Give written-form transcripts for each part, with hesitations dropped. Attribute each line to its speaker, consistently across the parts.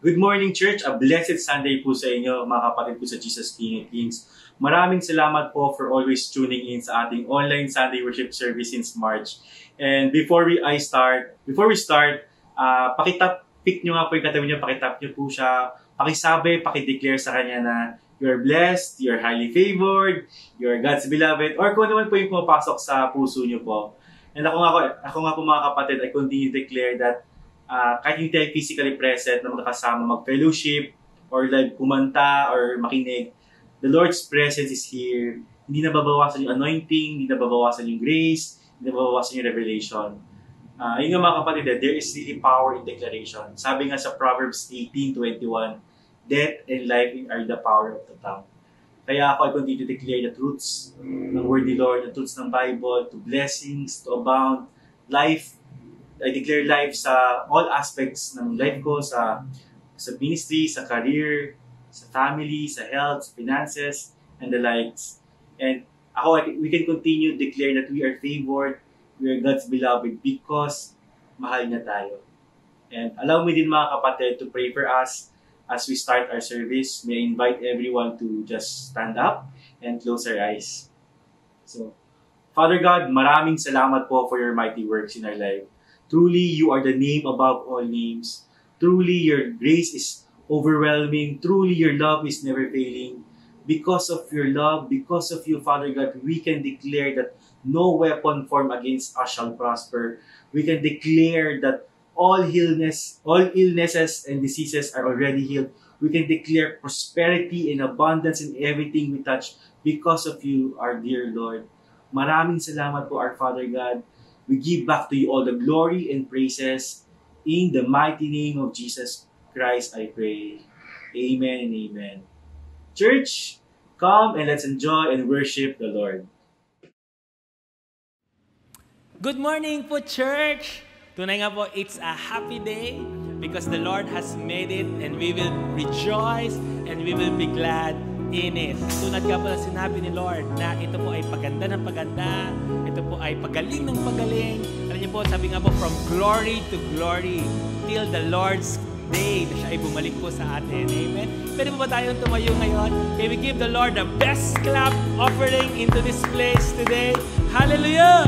Speaker 1: Good morning, church. A blessed Sunday po sa inyo, mga kapatid po sa Jesus King and Kings. Maraming salamat po for always tuning in sa ating online Sunday worship service since March. And before we start, pick nyo nga po yung katabi nyo, pakitap nyo po siya, pakisabi, pakideclare sa kanya na you're blessed, you're highly favored, you're God's beloved, or kung naman po yung pumapasok sa puso nyo po. And ako nga po mga kapatid, I continue to declare that kahit hindi tayo physically present na magkakasama, mag-fellowship, or live kumanta, or makinig, the Lord's presence is here. Hindi nababawasan yung anointing, hindi nababawasan yung grace, hindi nababawasan yung revelation. Yun nga mga kapatid, there is really power in declaration. Sabi nga sa Proverbs 18:21, death and life are the power of the tongue. Kaya ako, I continue to declare the truths ng Word ni Lord, the truths ng Bible, to blessings, to abound, life. I declare life sa all aspects ng life ko, sa ministry, sa career, sa family, sa health, sa finances, and the likes. And we can continue to declare that we are favored, we are God's beloved because mahal niya tayo. And allow me din mga kapatid to pray for us as we start our service. May I invite everyone to just stand up and close our eyes. So, Father God, maraming salamat po for your mighty works in our life. Truly, you are the name above all names. Truly, your grace is overwhelming. Truly, your love is never failing. Because of your love, because of you, Father God, we can declare that no weapon formed against us shall prosper. We can declare that all illnesses and diseases are already healed. We can declare prosperity and abundance in everything we touch because of you, our dear Lord. Maraming salamat po, our Father God. We give back to you all the glory and praises. In the mighty name of Jesus Christ, I pray. Amen and amen. Church, come and let's enjoy and worship the Lord.
Speaker 2: Good morning po, church! Tunay nga po, it's a happy day because the Lord has made it and we will rejoice and we will be glad in it. Tunad nga po na sinabi ni Lord na ito po ay paganda ng paganda, ito po ay pagaling ng pagaling. Alam niyo po, sabi nga po, from glory to glory till the Lord's day na siya ay bumalik po sa atin. Amen? Pwede po ba tayong tumayo ngayon? Can we give the Lord the best clap offering into this place today? Hallelujah!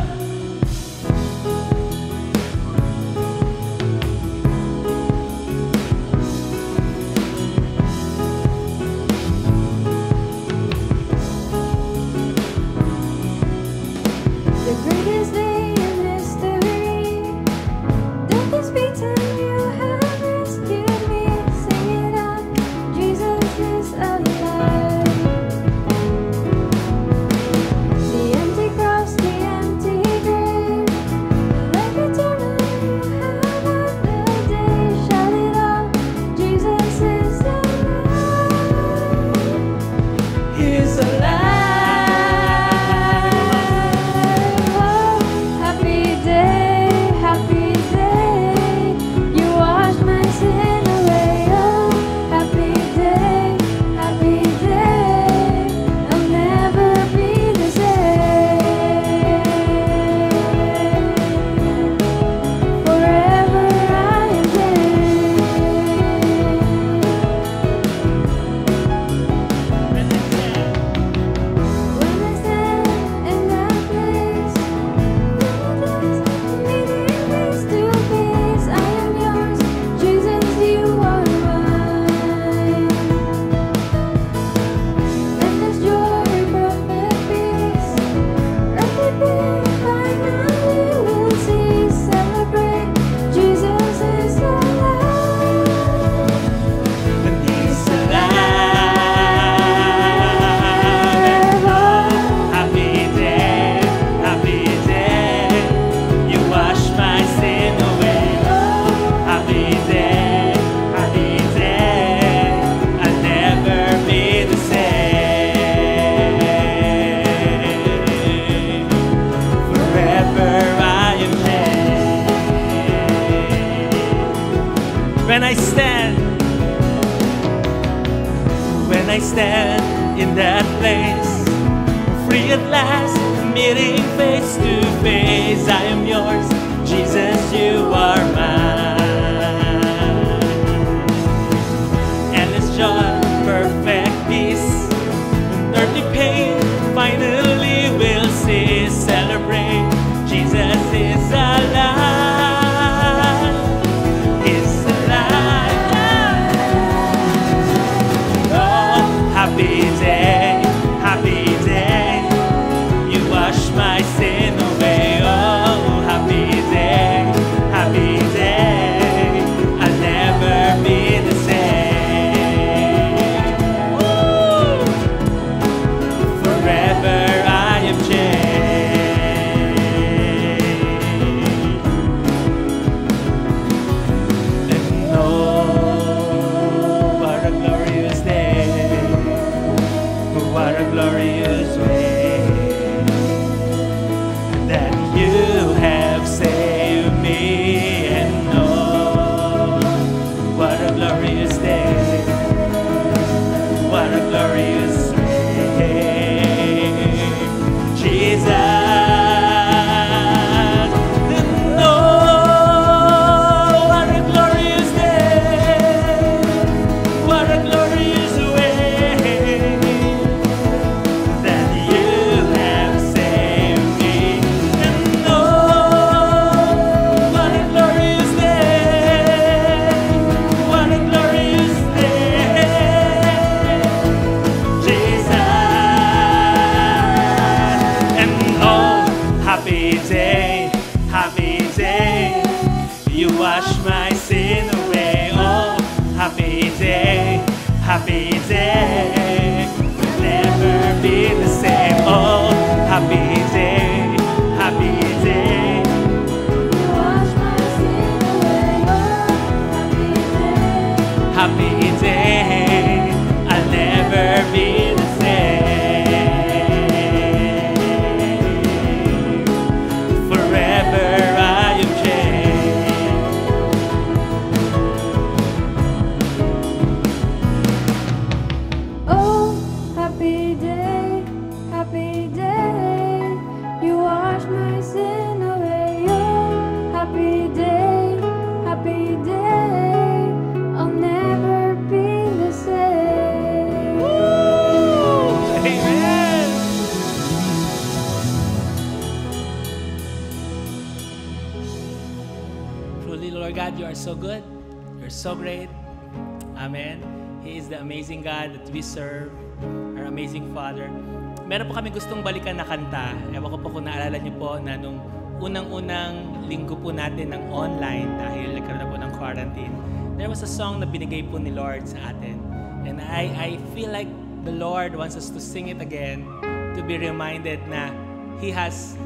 Speaker 2: I stand in that place, free at last, meeting face to face. I am yours, Jesus, you are mine. happy day, happy day. We'll never be the same. Oh, happy day, happy day.
Speaker 3: You wash my sin away. Oh, happy day.
Speaker 2: Happy day, I'll never be the same. Forever I am changed.
Speaker 3: Oh, happy day, happy day. You wash my sin away. Oh, happy day, happy day. I'll never be the same.
Speaker 2: Amen. Truly, Lord God, you are so good. You're so great. Amen. He is the amazing God that we serve, our amazing Father. Meron po kami gustong balikan na kanta. Ewan ko po kung naalala niyo po na nung unang-unang linggo po natin ng online dahil nagkaroon na po ng quarantine, there was a song na binigay po ni Lord sa atin. And I feel like the Lord wants us to sing it again to be reminded na He has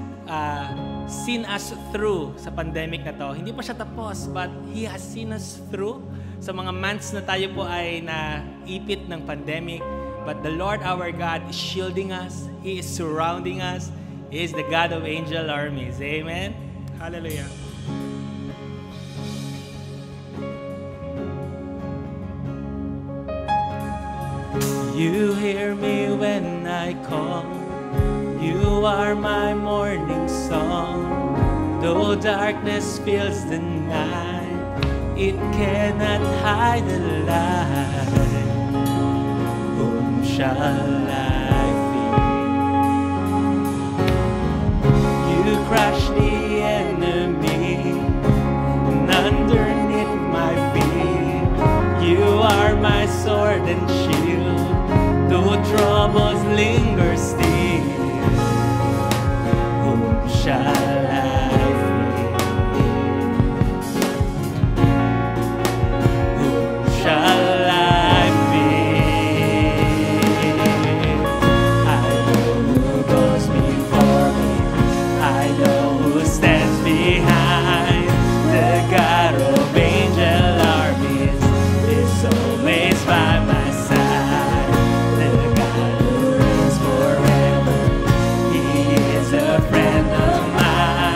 Speaker 2: seen us through sa pandemic na to. Hindi pa siya tapos, but He has seen us through sa mga months na tayo po ay naipit ng pandemic. But the Lord our God is shielding us. He is surrounding us. He is the God of angel armies. Amen? Hallelujah. You hear me when I call. You are my morning song. Though darkness fills the night, it cannot hide the light. Whom shall I fear? You crush the enemy, and underneath my feet, you are my sword and shield. Though troubles linger still, whom shall I fear? Whom shall I fear? I know who goes before me. I know who stands behind. The God of angel armies is always by my side. The God who reigns forever, He is a friend of mine.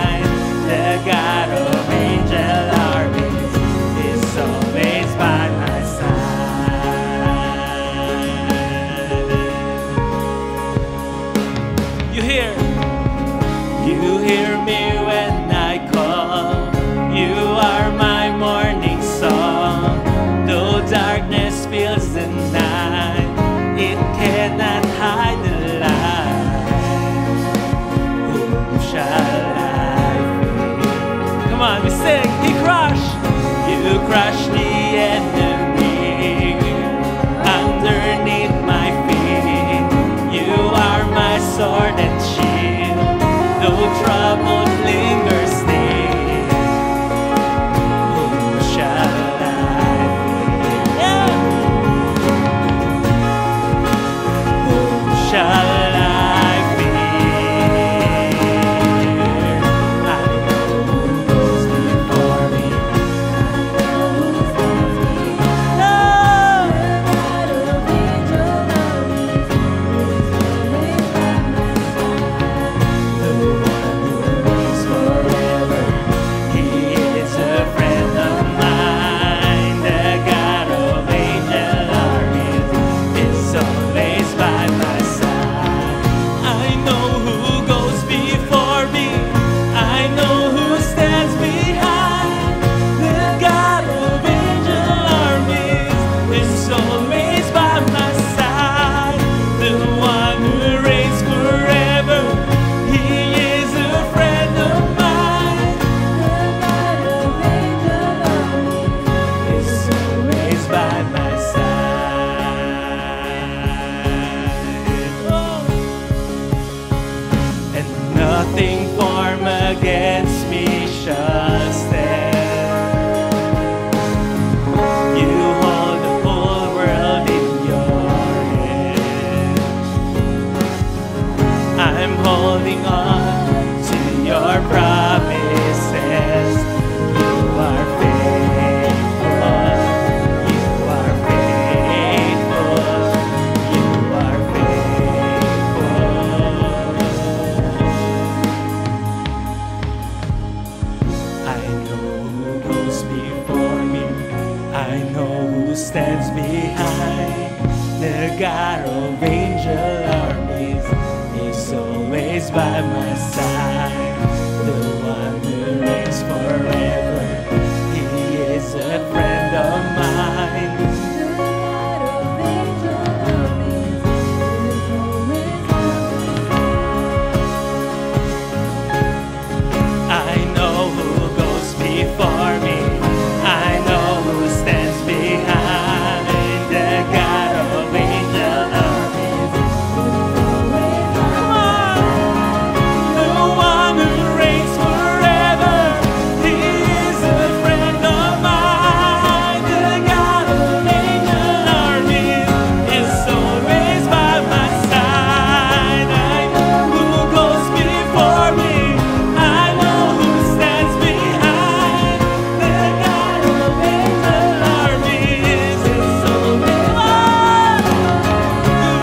Speaker 2: I know who stands behind the God of angel armies. He's always by my side, the one who reigns forever. He is a friend of mine. I know who goes before me. I know who stands behind the God of angel armies. Come on! The one who reigns forever. He is a friend of mine. The God of angel armies is always by my side. I know who goes before me. I know who stands behind the God of angel armies. It's always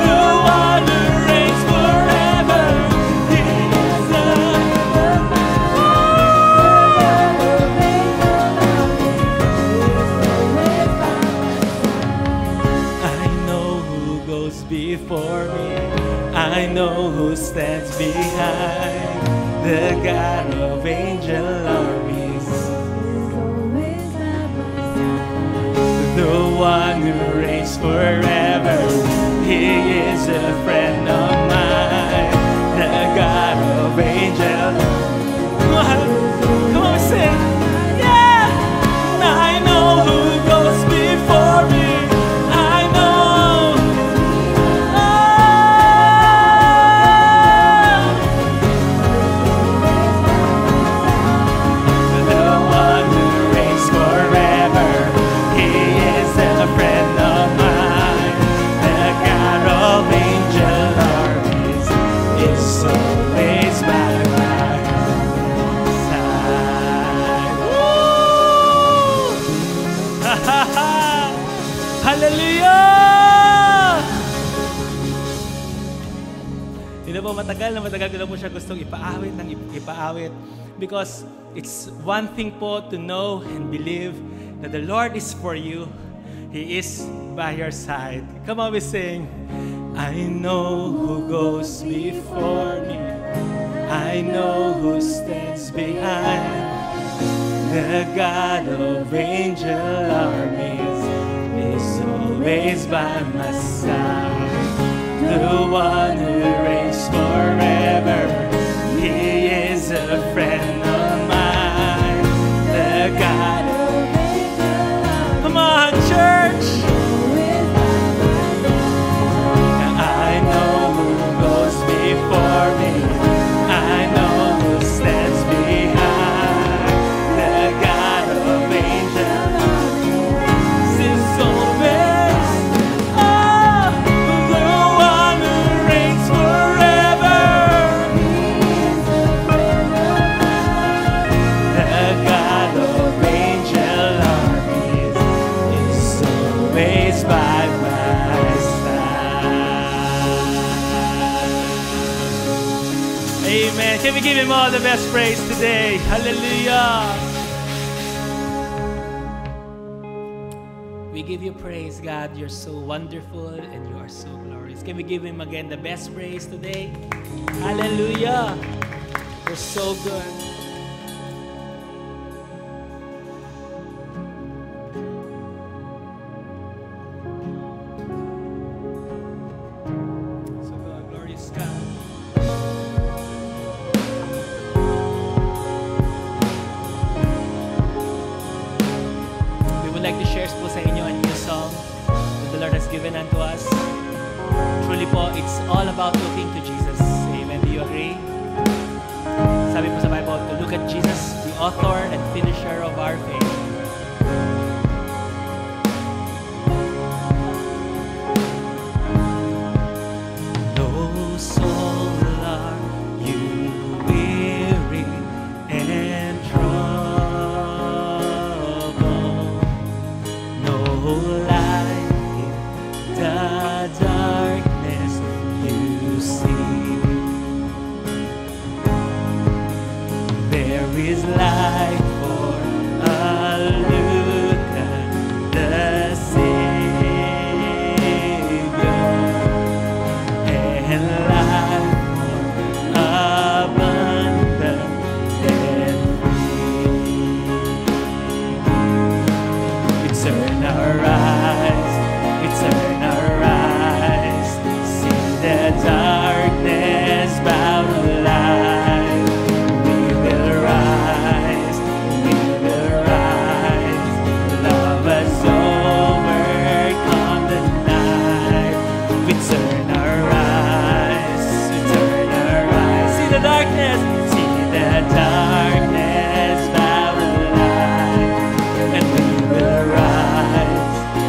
Speaker 2: the one who reigns forever. He is I know who goes before me. I know who stands behind the God of angel armies. The one who reigns forever. He is a friend of mine. The God of angel. Come on, sing. Yeah. I know who goes before me. I know. The one who reigns forever. He is a friend of mine. The God of angel armies is always by my side. Woo! Hallelujah! Hindi na po matagal ko na po siya gustong ipaawit ng ipaawit because it's one thing po to know and believe that the Lord is for you. He is by your side. Come on, we sing. I know who goes before me. I know who stands behind. The God of angel armies is always by my side. The one who reigns forever. He is a friend of mine. The God of Come on, church! I know who goes before me. I know who stands behind. The God of angel armies is always the one who reigns forever. The God of angel armies is always by my side. Amen. Can we give him all the best praise today? Hallelujah. We give you praise, God. You're so wonderful and you are so glorious. Can we give him again the best praise today? Hallelujah. You're so good. So good, glorious God. We would like to share po sa inyo a new song that the Lord has given unto us. Truly po, it's all about looking to Jesus. Amen. Do you agree? Sabi po sa Bible, to look at Jesus, the author and finisher of our faith. No soul are you weary and troubled. No light in the darkness you see. There is light for us. turn our eyes, see the darkness bow to light. We will rise, we will rise. Love has overcome the night. We turn our eyes, see the darkness, see the darkness bow to light. And we will rise, we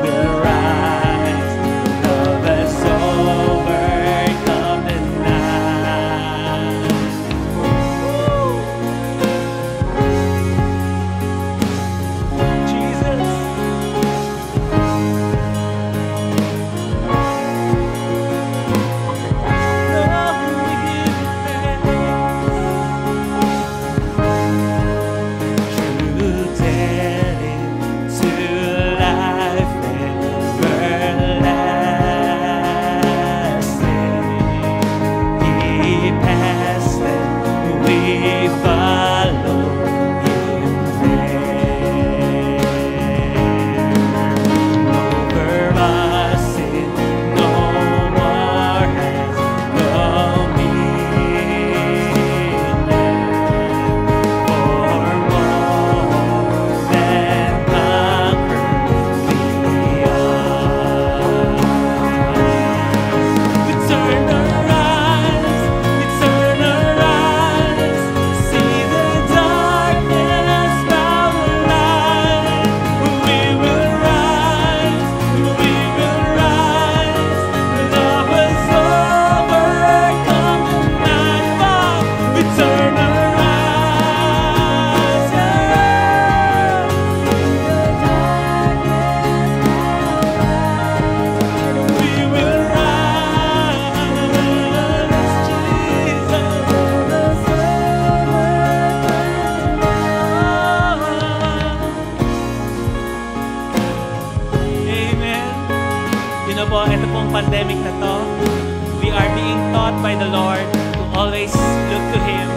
Speaker 2: will rise. Love has overcome the night. Jesus. You know po, ito pong pandemic na to, we are being taught by the Lord to always look to Him.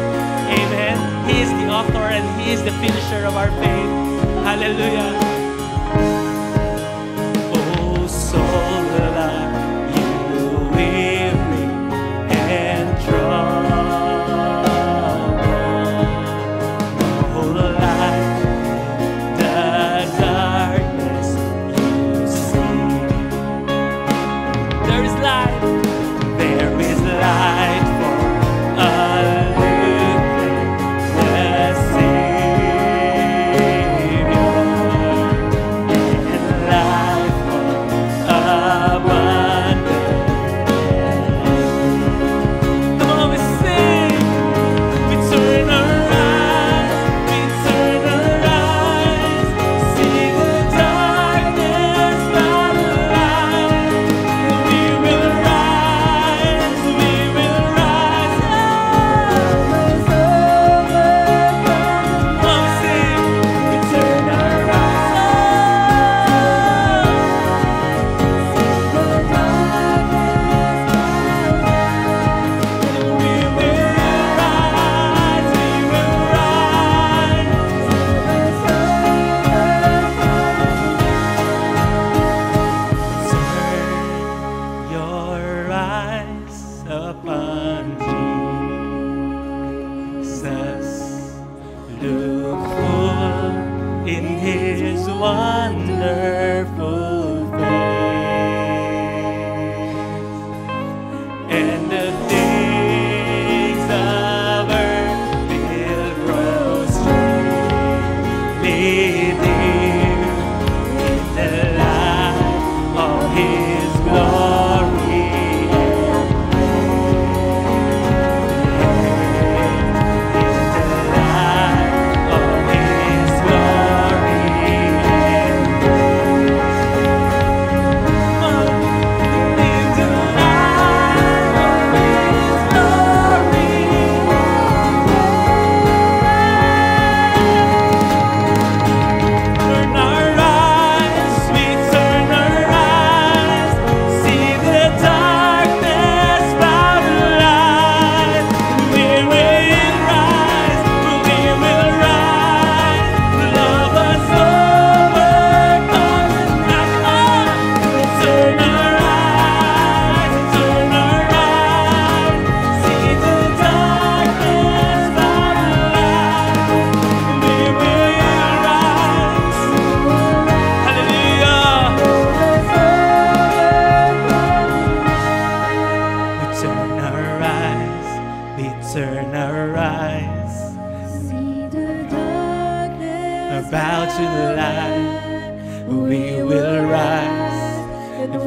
Speaker 2: Amen. He is the author and He is the finisher of our faith. Hallelujah. Oh, soul, are you weary and troubled? Oh, light in the darkness you see. There is light for a living the Savior.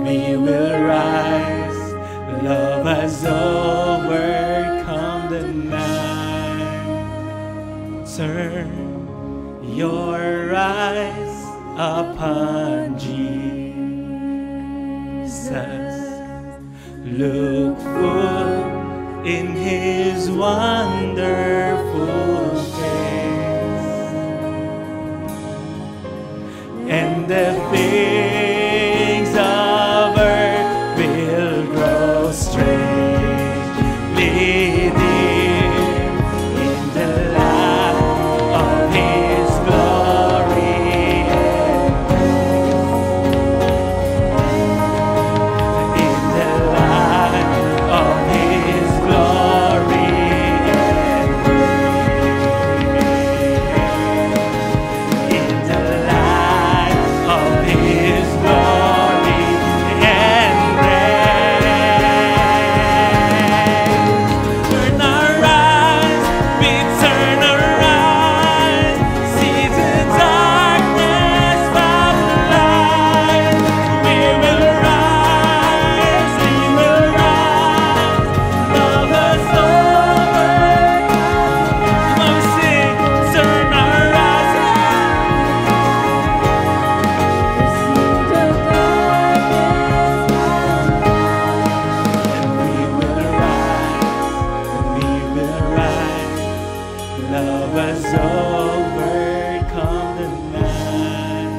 Speaker 2: we will rise. Love has overcome the night. Turn your eyes upon Jesus. Look full in His wonderful face, and the things of earth will grow strangely dear in the light of His glory and grace. In the light of His glory and grace. In the light of His glory and grace. Turn our eyes, we turn our eyes, see the darkness from the light. We will rise, love us overcome. Come on, sing, turn our eyes. And we will rise, love has overcome the night.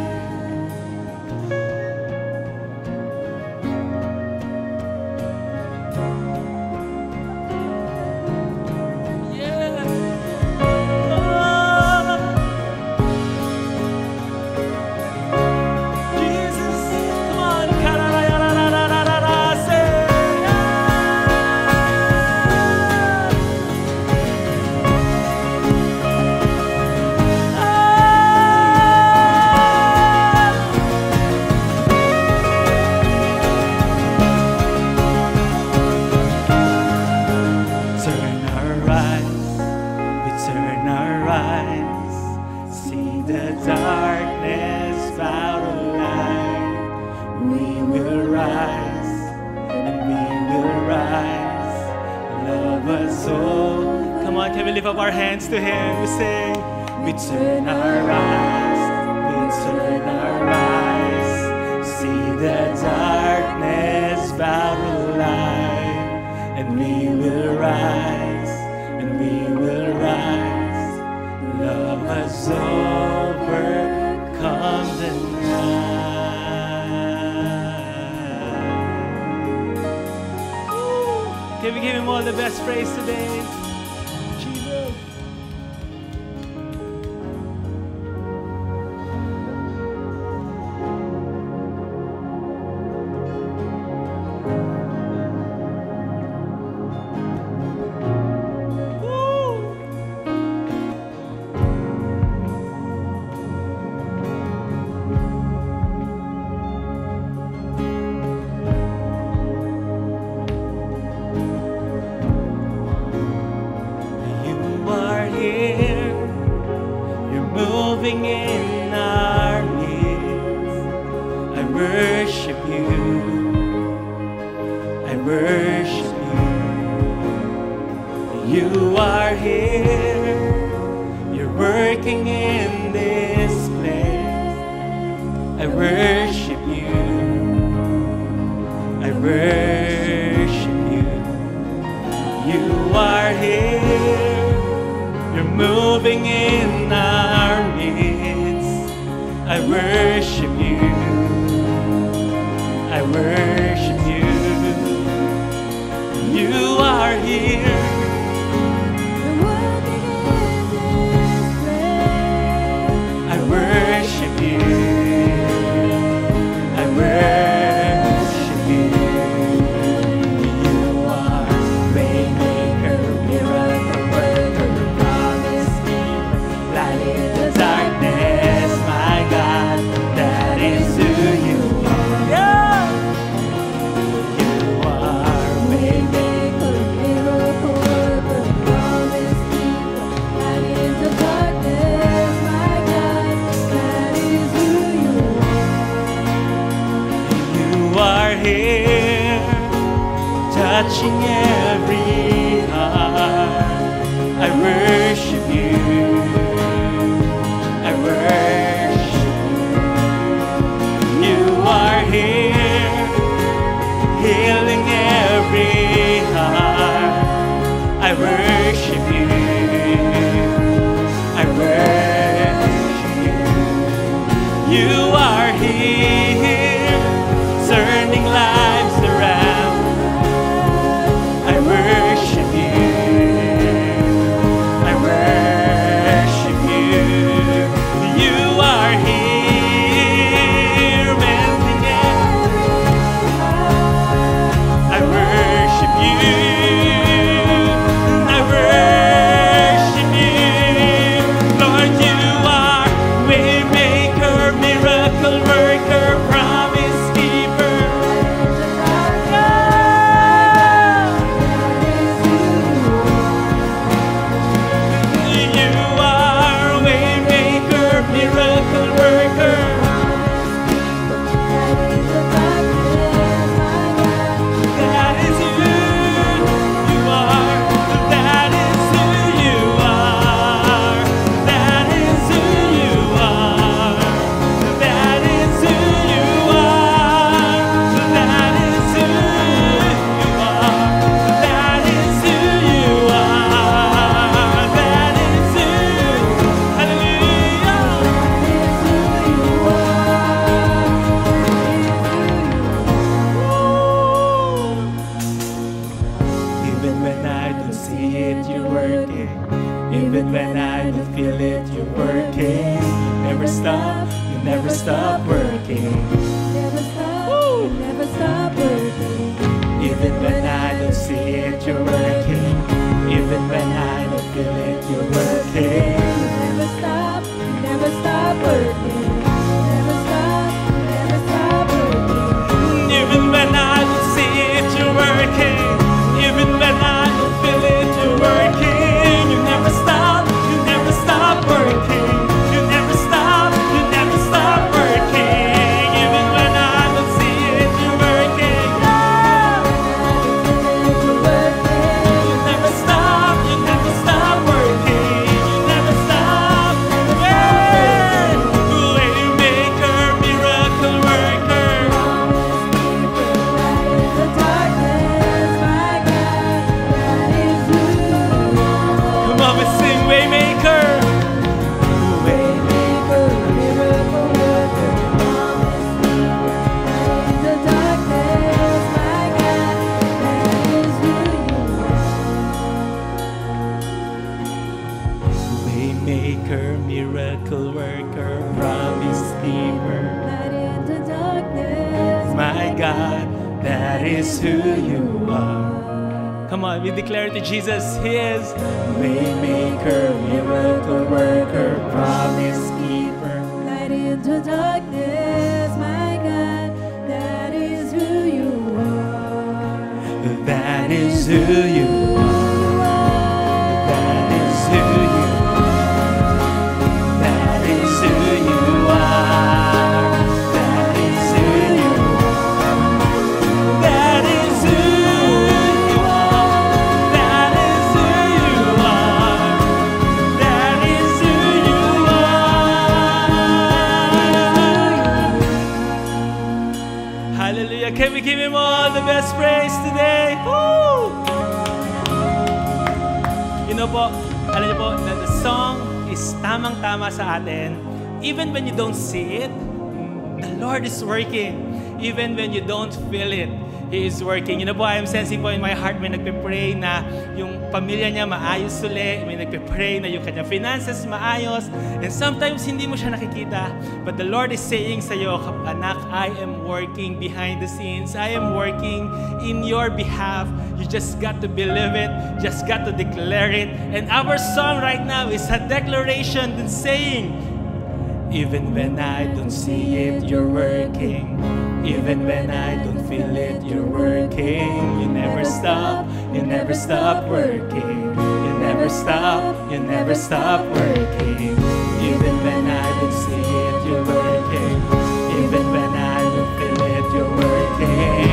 Speaker 2: Yeah. Jesus, come on. Say, turn our eyes, we turn our eyes, see the darkness out of light. We will rise, and we will rise. Love us so. Come on, can we lift up our hands to Him? We say, we turn our eyes, we turn our eyes, see the darkness bow to light, and we will rise, and we will rise. Love has overcome the night. Can we give Him all the best praise today? Jesus. You are here, you're moving in our midst. I worship you, I worship you. You are here, you're working in this place. I worship you, I worship you. You are here, you're moving in our midst. I worship you, I worship you. You are here, I worship you, I worship are here, touching every heart. I worship you. I worship you. You are here, healing every heart. I worship you. I worship you. You are here, turning lives around. I worship you. I worship you. You are here, mending every heart. I worship you. I worship you. Lord, you are waymaker, miracle worker, promise keeper. You are waymaker, miracle worker. That is who you are. That is who you are. That is who you are. That is who you are. That is who you are. That is who you are. That is who. Hallelujah. Even when I don't see it, you're working. Even when I don't feel it, you're working. You never stop, you never stop working. Even when I don't see it, you're working. Even when I don't feel it, you're working. Even when I don't see it, you're working. Even when I don't feel it, you're working. You never stop working. You never stop working. Even when I don't see it, you're working. You never stop working. You never stop. Yeah. Waymaker, miracle worker. Come on, we sing Waymaker. Waymaker, miracle worker, promise keeper. My God, that is who you are. Come on, we declare to Jesus, He is Waymaker, miracle worker, promise keeper.
Speaker 3: Light into darkness, my God, that is who you are.
Speaker 2: That is who you are. That is who you are. That is who you are. That is who you are. That is who you are. That is who you are. That is who you are. Hallelujah. Can we give Him all the best praise today? Woo! You know po, alam niyo po, the song is tamang-tama sa atin. Even when you don't see it, the Lord is working. Even when you don't feel it, He is working. You know po, I am sensing po in my heart, may nagpe-pray na yung pamilya niya maayos uli, may nagpe-pray na yung kanyang finances maayos, and sometimes hindi mo siya nakikita, but the Lord is saying sa iyo, anak, I am working behind the scenes. I am working in your behalf. You just got to believe it, just got to declare it. And our song right now is a declaration and saying, even when I don't see it, you're working. Even when I don't feel it, you're working. You never stop working. You never stop working. Even when I don't see it, you're working. Even when I don't feel it, you're working.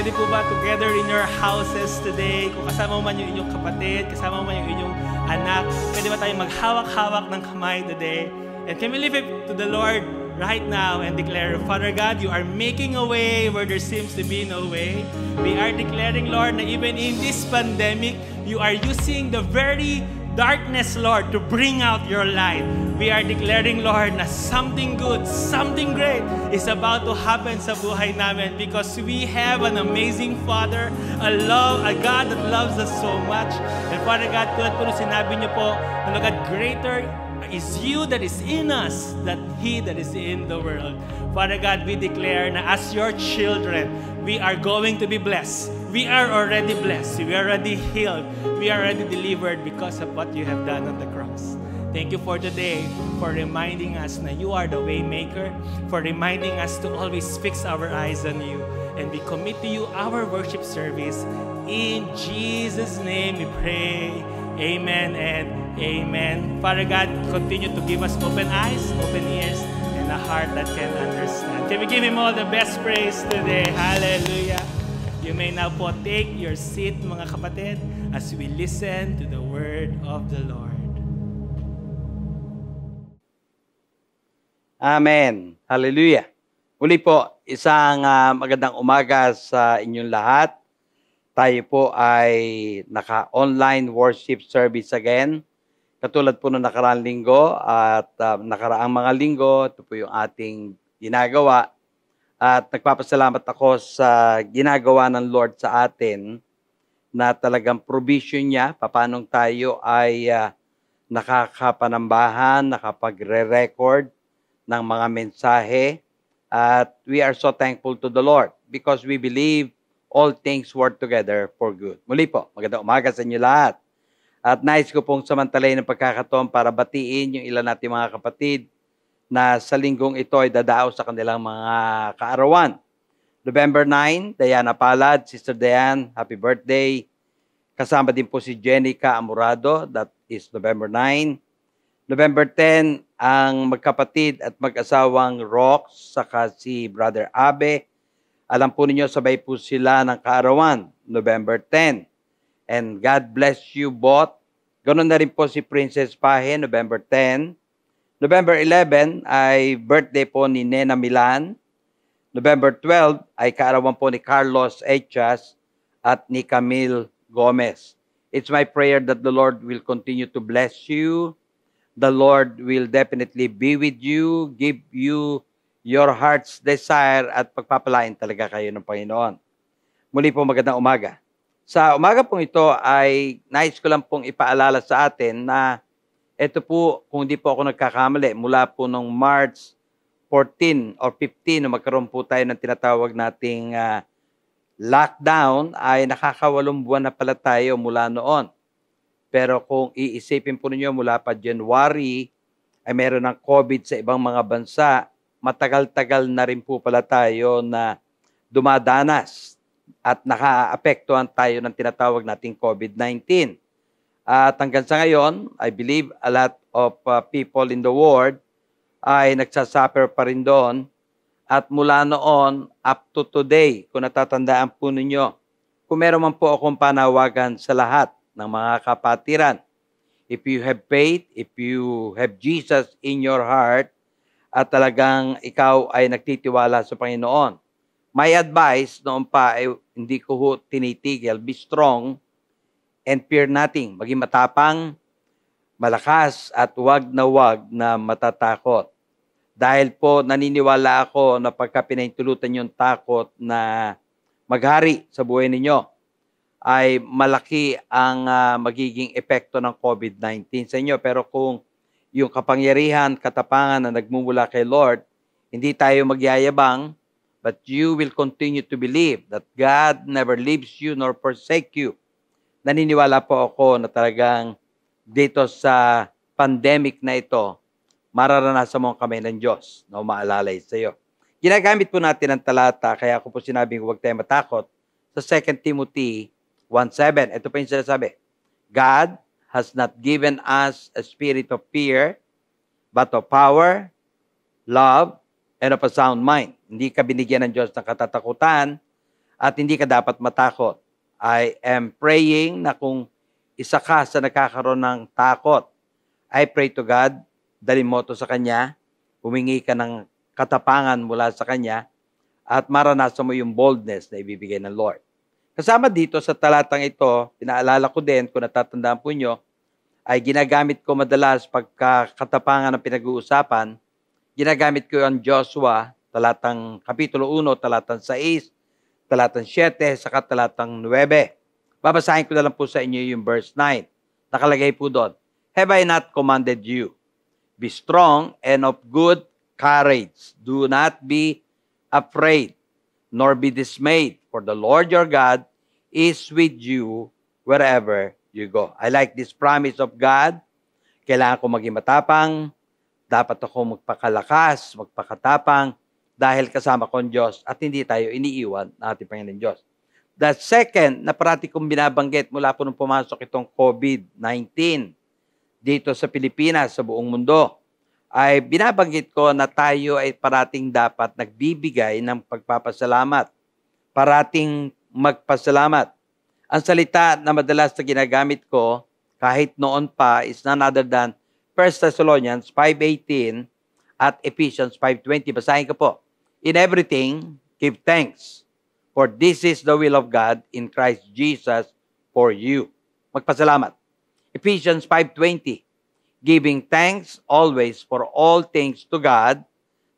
Speaker 2: pwede po ba together in your houses today, kung kasama mo man yung inyong kapatid, kasama mo man yung inyong anak, pwede ba tayo maghawak-hawak ng kamay today? And can we lift it to the Lord right now and declare, Father God, you are making a way where there seems to be no way. We are declaring, Lord, na even in this pandemic, you are using the very darkness, Lord, to bring out your light. We are declaring, Lord, na something good, something great is about to happen sa buhay namin because we have an amazing Father, a God that loves us so much. And Father God, tulad po nung sinabi niyo po, na God, greater is you that is in us than he that is in the world. Father God, we declare na as your children, we are going to be blessed. We are already blessed. We are already healed. We are already delivered because of what you have done on the cross. Thank you for today, for reminding us that you are the way maker, for reminding us to always fix our eyes on you. And we commit to you our worship service. In Jesus' name we pray. Amen and amen. Father God, continue to give us open eyes, open ears, and a heart that can understand. Can we give Him all the best praise today? Hallelujah. You may now po take your seat, mga kapatid, as we listen to the word of the Lord.
Speaker 4: Amen. Hallelujah. Muli po, isang magandang umaga sa inyong lahat. Tayo po ay naka-online worship service again. Katulad po ng nakaraang linggo at nakaraang mga linggo, ito po yung ating ginagawa. At nagpapasalamat ako sa ginagawa ng Lord sa atin na talagang provision niya, paano tayo ay nakakapanambahan, nakapagre-record ng mga mensahe. At we are so thankful to the Lord because we believe all things work together for good. Muli po, magandang umaga sa inyo lahat. At nais ko pong samantalayin ng pagkakataon para batiin yung ilan nating mga kapatid na sa linggong ito ay dadao sa kanilang mga kaarawan. November 9, Diana Palad, Sister Diane, happy birthday. Kasama din po si Jenica Amorado, that is November 9. November 10, ang magkapatid at mag-asawang Rox, saka si Brother Abe. Alam po ninyo, sabay po sila ng kaarawan, November 10. And God bless you both. Ganon na rin po si Princess Pahe, November 10. November 11 ay birthday po ni Nena Milan. November 12 ay kaarawan po ni Carlos Echas at ni Camille Gomez. It's my prayer that the Lord will continue to bless you. The Lord will definitely be with you, give you your heart's desire at pagpapalain talaga kayo ng Panginoon. Muli po magandang umaga. Sa umaga pong ito ay nais ko lang pong ipaalala sa atin na ito po, kung di po ako nagkakamali, mula po nung March 14 or 15 na magkaroon po tayo ng tinatawag nating lockdown ay nakakawalong buwan na pala tayo mula noon. Pero kung iisipin po ninyo mula pa January ay meron ng COVID sa ibang mga bansa, matagal-tagal na rin po pala tayo na dumadanas at nakaapektuhan tayo ng tinatawag nating COVID-19. At hanggang sa ngayon, I believe a lot of people in the world ay nagsasuffer pa rin doon. At mula noon, up to today, kung natatandaan po ninyo, kung meron man po akong panawagan sa lahat ng mga kapatiran, if you have faith, if you have Jesus in your heart, at talagang ikaw ay nagtitiwala sa Panginoon. My advice noon pa ay hindi ko tinitigil, be strong and fear nothing. Maging matapang, malakas at wag na matatakot. Dahil po naniniwala ako na pagka pinaintulutan yung takot na maghari sa buhay ninyo, ay malaki ang magiging epekto ng COVID-19 sa inyo. Pero kung yung kapangyarihan, katapangan na nagmumula kay Lord, hindi tayo magyayabang, but you will continue to believe that God never leaves you nor forsake you. Naniniwala po ako na talagang dito sa pandemic na ito, mararanasan mo ang kamay ng Diyos na umaalalay sa iyo. Ginagamit po natin ang talata, kaya ako po sinabing huwag tayo matakot, sa 2 Timothy 1:7. Ito po yung sinasabi, God has not given us a spirit of fear, but of power, love, and of a sound mind. Hindi ka binigyan ng Diyos ng katatakutan at hindi ka dapat matakot. I am praying na kung isa ka sa nakakaroon ng takot, I pray to God, dalhin mo to sa Kanya, humingi ka ng katapangan mula sa Kanya, at maranasan mo yung boldness na ibibigay ng Lord. Kasama dito sa talatang ito, pinaalala ko din, kung natatandaan po nyo, ay ginagamit ko madalas pagka katapangan ng pinag-uusapan, ginagamit ko yung Joshua, talatang Kapitulo 1, talatang 6, talatang 7, saka talatang 9. Babasahin ko na lang po sa inyo yung verse 9. Nakalagay po doon, Have I not commanded you? Be strong and of good courage. Do not be afraid, nor be dismayed, for the Lord your God is with you wherever you go. I like this promise of God. Kailangan ko maging matapang, dapat ako magpakalakas, magpakatapang, dahil kasama ko ang Diyos at hindi tayo iniiwan ng ating Panginoon Diyos. The second na parati kong binabanggit mula po nung pumasok itong COVID-19 dito sa Pilipinas, sa buong mundo, ay binabanggit ko na tayo ay parating dapat nagbibigay ng pagpapasalamat. Parating magpasalamat. Ang salita na madalas na ginagamit ko, kahit noon pa, is none other than 1 Thessalonians 5:18 at Ephesians 5:20. Basahin ko po. In everything, give thanks, for this is the will of God in Christ Jesus for you. Magpasalamat. Ephesians 5:20. Giving thanks always for all things to God,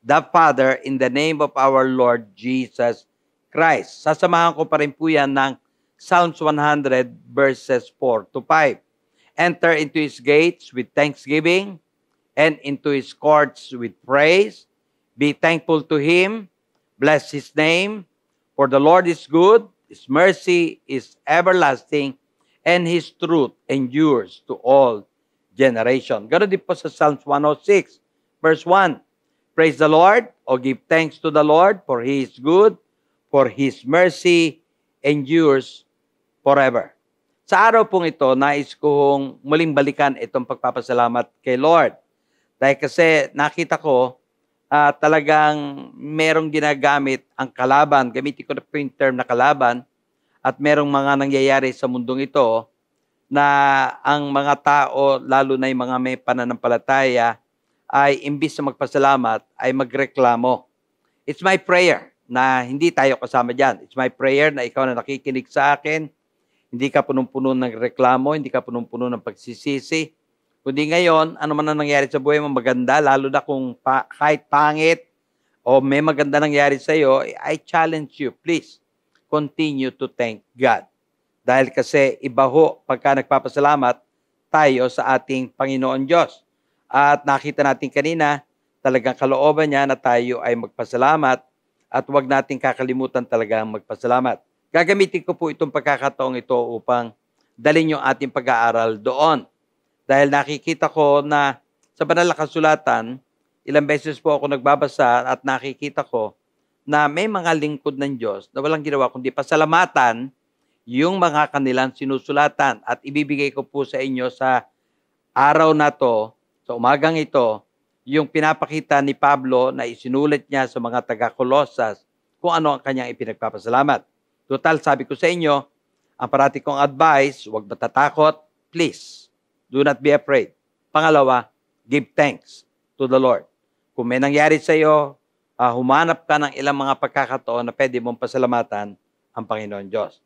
Speaker 4: the Father, in the name of our Lord Jesus Christ. Sasamahan ko pa rin po yan ng Psalms 100 verses 4 to 5. Enter into His gates with thanksgiving and into His courts with praise. Be thankful to Him. Bless His name. For the Lord is good. His mercy is everlasting. And His truth endures to all generation. Ganon din po sa Psalms 106, verse 1. Praise the Lord, o give thanks to the Lord, for He is good, for His mercy endures forever. Sa araw pong ito, nais kong muling balikan itong pagpapasalamat kay Lord. Dahil kasi nakita ko, talagang merong ginagamit ang kalaban, gamitin ko na po yung term na kalaban, at merong mga nangyayari sa mundong ito, na ang mga tao, lalo na yung mga may pananampalataya, ay imbis na magpasalamat, ay magreklamo. It's my prayer na hindi tayo kasama dyan. It's my prayer na ikaw na nakikinig sa akin, hindi ka punong-puno ng reklamo, hindi ka punong-puno ng pagsisisi. Kundi ngayon, ano man ang nangyari sa buhay mo maganda, lalo na kung kahit pangit o may maganda nangyari sa iyo, I challenge you, please, continue to thank God. Dahil kasi iba ho pagka nagpapasalamat tayo sa ating Panginoon Diyos. At nakita natin kanina, talagang kalooban niya na tayo ay magpasalamat at huwag nating kakalimutan talagang magpasalamat. Gagamitin ko po itong pagkakataong ito upang dalhin yung ating pag-aaral doon. Dahil nakikita ko na sa banal na kasulatan, ilang beses po ako nagbabasa at nakikita ko na may mga lingkod ng Diyos na walang ginawa kundi pasalamatan yung mga kanilang sinusulatan. At ibibigay ko po sa inyo sa araw na to, sa umagang ito, yung pinapakita ni Pablo na isinulit niya sa mga taga-Colosas kung ano ang kanyang ipinagpapasalamat. Total, sabi ko sa inyo, ang parati kong advice, huwag matatakot, please, do not be afraid. Pangalawa, give thanks to the Lord. Kung may nangyari sa iyo, humanap ka ng ilang mga pagkakataon na pwede mong pasalamatan ang Panginoon Diyos.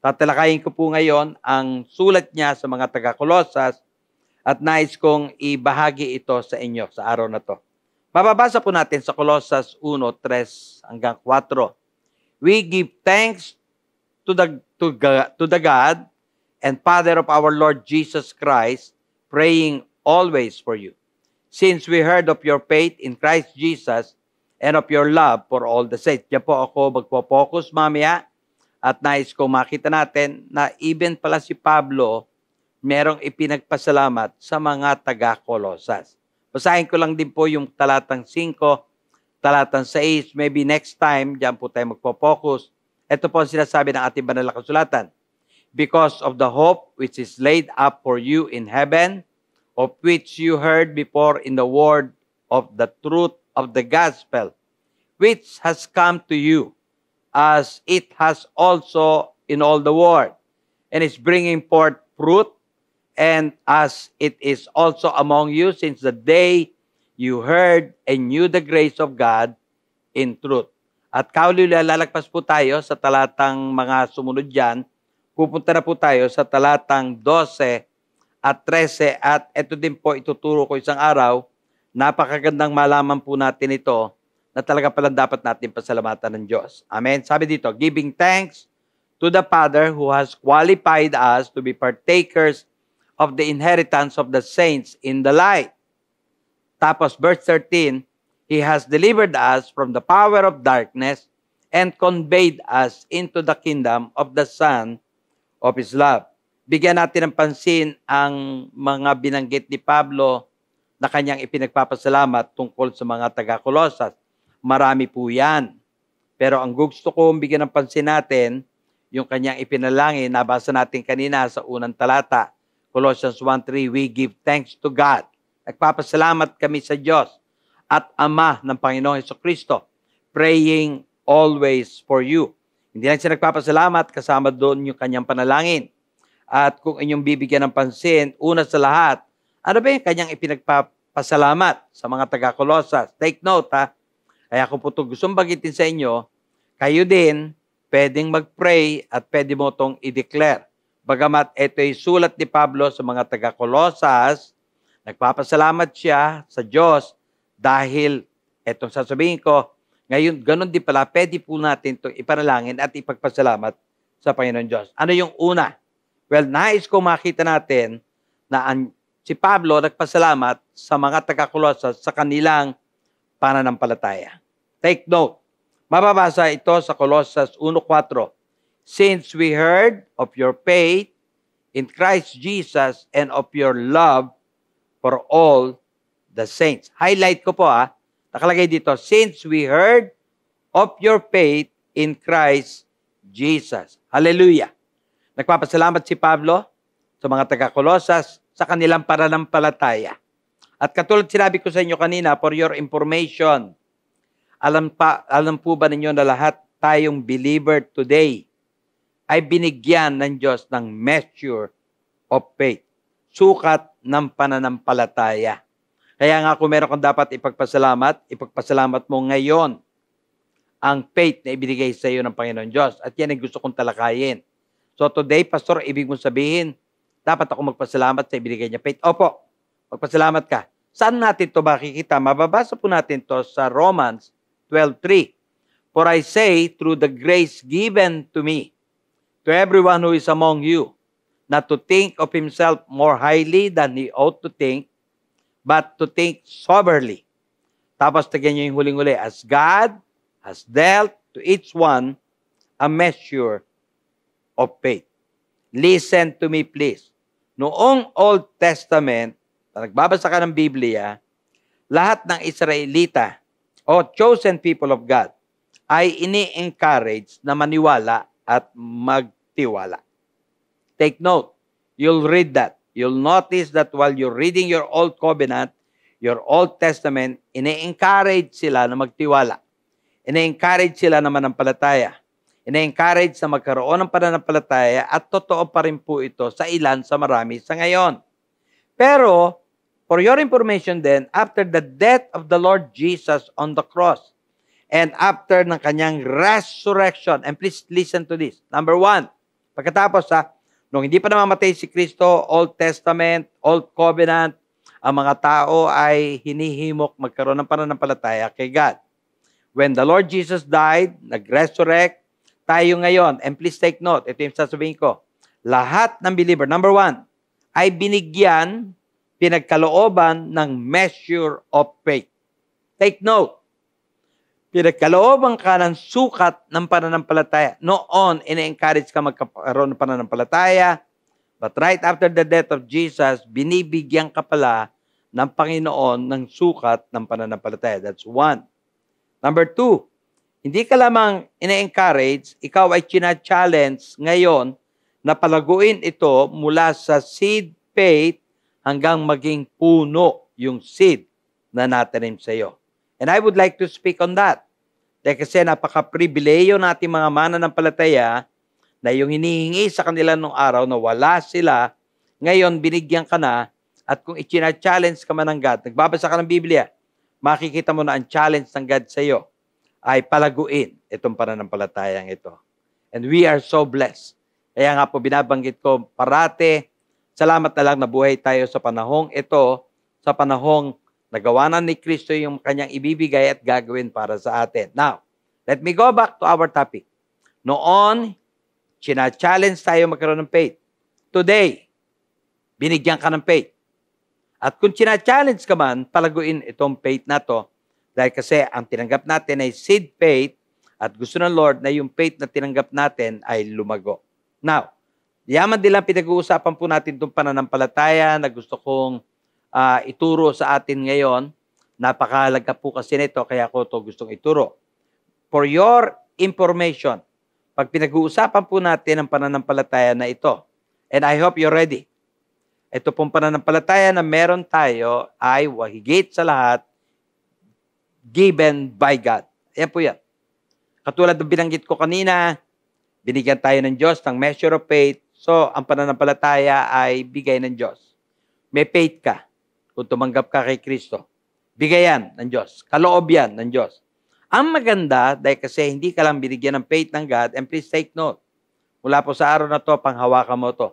Speaker 4: Tatalakayin ko po ngayon ang sulat niya sa mga taga-Colosas at nais kong ibahagi ito sa inyo sa araw na to. Mababasa po natin sa Colosas 1:3 hanggang 4. We give thanks to the God and Father of our Lord Jesus Christ, praying always for you. Since we heard of your faith in Christ Jesus and of your love for all the saints. Diyan po ako magpo-focus mamaya. At nais ko makita natin na even pala si Pablo, merong ipinagpasalamat sa mga taga-Colosas. Basahin ko lang din po yung talatang 5, talatang 6, maybe next time, diyan po tayo magpo-focus. Ito po ang sinasabi ng ating banal na kasulatan. Because of the hope which is laid up for you in heaven, of which you heard before in the word of the truth of the gospel, which has come to you, as it has also in all the world, and is bringing forth fruit, and as it is also among you since the day you heard and knew the grace of God in truth. At kauli lalagpas po tayo sa talatang mga sumunod dyan. Pupunta na po tayo sa talatang 12 at 13, at ito din po ituturo ko isang araw. Napakagandang malaman po natin ito na talaga palang dapat natin pasalamatan ng Diyos. Amen? Sabi dito, giving thanks to the Father who has qualified us to be partakers of the inheritance of the saints in the light. Tapos verse 13, He has delivered us from the power of darkness and conveyed us into the kingdom of the Son of His love. Bigyan natin ng pansin ang mga binanggit ni Pablo na kanyang ipinagpapasalamat tungkol sa mga taga-Kolosas. Marami po yan. Pero ang gusto kong bigyan ng pansin natin, yung kanyang ipinalangin, nabasa natin kanina sa unang talata, Colossians 1:3, we give thanks to God. Nagpapasalamat kami sa Diyos at Ama ng Panginoong Hesukristo, praying always for you. Hindi lang siya nagpapasalamat, kasama doon yung kanyang panalangin. At kung inyong bibigyan ng pansin, una sa lahat, ano ba yung kanyang ipinagpapasalamat sa mga taga-Kolosas? Take note, ha? Kaya kung po ito gustong bagitin sa inyo, kayo din pwedeng mag-pray at pwede mo itong i-declare. Bagamat ito ay sulat ni Pablo sa mga taga-Kolosas, nagpapasalamat siya sa Diyos dahil, etong sasabihin ko, ngayon, ganun din pala, pwede po natin itong ipanalangin at ipagpasalamat sa Panginoon Diyos. Ano yung una? Well, nais ko makita natin na si Pablo nagpasalamat sa mga taga-Kolosas sa kanilang pananampalataya. Take note. Mababasa ito sa Colossus 1:4. Since we heard of your faith in Christ Jesus and of your love for all the saints. Highlight ko po nakalagay dito, since we heard of your faith in Christ Jesus. Hallelujah. Nagpapasalamat si Pablo sa mga taga-Kolosas sa kanilang pananampalataya. At katulad sinabi ko sa inyo kanina, for your information, alam po ba ninyo na lahat tayong believer today ay binigyan ng Diyos ng measure of faith, sukat ng pananampalataya. Kaya nga kung meron kang dapat ipagpasalamat mo ngayon ang faith na ibinigay sa iyo ng Panginoon Diyos. At yan ang gusto kong talakayin. So today, Pastor, ibig mong sabihin, dapat ako magpasalamat sa ibinigay niya faith. Opo, magpasalamat ka. Saan natin ito makikita? Mababasa po natin ito sa Romans 12:3. For I say, through the grace given to me, to everyone who is among you, not to think of himself more highly than he ought to think, but to think soberly. Tapos tignan nyo yung huling-huli, as God has dealt to each one a measure of faith. Listen to me, please. Noong Old Testament, nagbabasa ka ng Biblia, lahat ng Israelita o chosen people of God ay ini-encourage na maniwala at magtiwala. Take note. You'll read that. You'll notice that while you're reading your Old Covenant, your Old Testament, ini-encourage sila na magtiwala. Ini-encourage sila na manampalataya. Ini-encourage na magkaroon ng pananampalataya at totoo pa rin po ito sa ilan sa marami sa ngayon. Pero, for your information then, after the death of the Lord Jesus on the cross, and after ng kanyang resurrection, and please listen to this. Number 1, pagkatapos nung hindi pa namamatay si Kristo, Old Testament, Old Covenant, ang mga tao ay hinihimok magkaroon ng pananampalataya kay God. When the Lord Jesus died, nag-resurrect, tayo ngayon, and please take note, ito yung sasabihin ko, lahat ng believer, number 1, ay binigyan, pinagkalooban ng measure of faith. Take note, pinagkalooban ka ng sukat ng pananampalataya. Noon, ina-encourage ka magkaroon ng pananampalataya, but right after the death of Jesus, binibigyan ka pala ng Panginoon ng sukat ng pananampalataya. That's 1. Number 2, hindi ka lamang ina-encourage, ikaw ay china-challenge ngayon na palaguin ito mula sa seed faith hanggang maging puno yung seed na natanim sa iyo. And I would like to speak on that. Dahil kasi napaka-pribileyo natin mga mananampalataya na yung hinihingi sa kanila nung araw na wala sila, ngayon binigyan ka na, at kung ichina-challenge ka man ng God, nagbabasa ka ng Biblia, makikita mo na ang challenge ng God sa iyo ay palaguin itong pananampalatayang ito. And we are so blessed. Kaya nga po binabanggit ko parate, salamat na lang na buhay tayo sa panahong ito, sa panahong nagawa na ni Kristo yung kanyang ibibigay at gagawin para sa atin. Now, let me go back to our topic. Noon, china-challenge tayo magkaroon ng faith. Today, binigyan ka ng faith. At kung china-challenge ka man, palaguin itong faith na to. Dahil kasi ang tinanggap natin ay seed faith at gusto ng Lord na yung faith na tinanggap natin ay lumago. Now, yaman din lang pinag-uusapan po natin itong pananampalataya na gusto kong ituro sa atin ngayon. Napakahalaga po kasi nito, kaya ko ito gustong ituro. For your information, pag pinag-uusapan po natin ang pananampalataya na ito, and I hope you're ready. Ito pong pananampalataya na meron tayo ay higit sa lahat given by God. Ayan po yan. Katulad ng binanggit ko kanina, binigyan tayo ng Diyos ng measure of faith. So, ang pananampalataya ay bigay ng Diyos. May faith ka kung tumanggap ka kay Kristo. Bigay yan ng Diyos. Kaloob yan ng Diyos. Ang maganda, dahil kasi hindi ka lang binigyan ng faith ng God, and please take note, mula po sa araw na to, panghawakan mo to.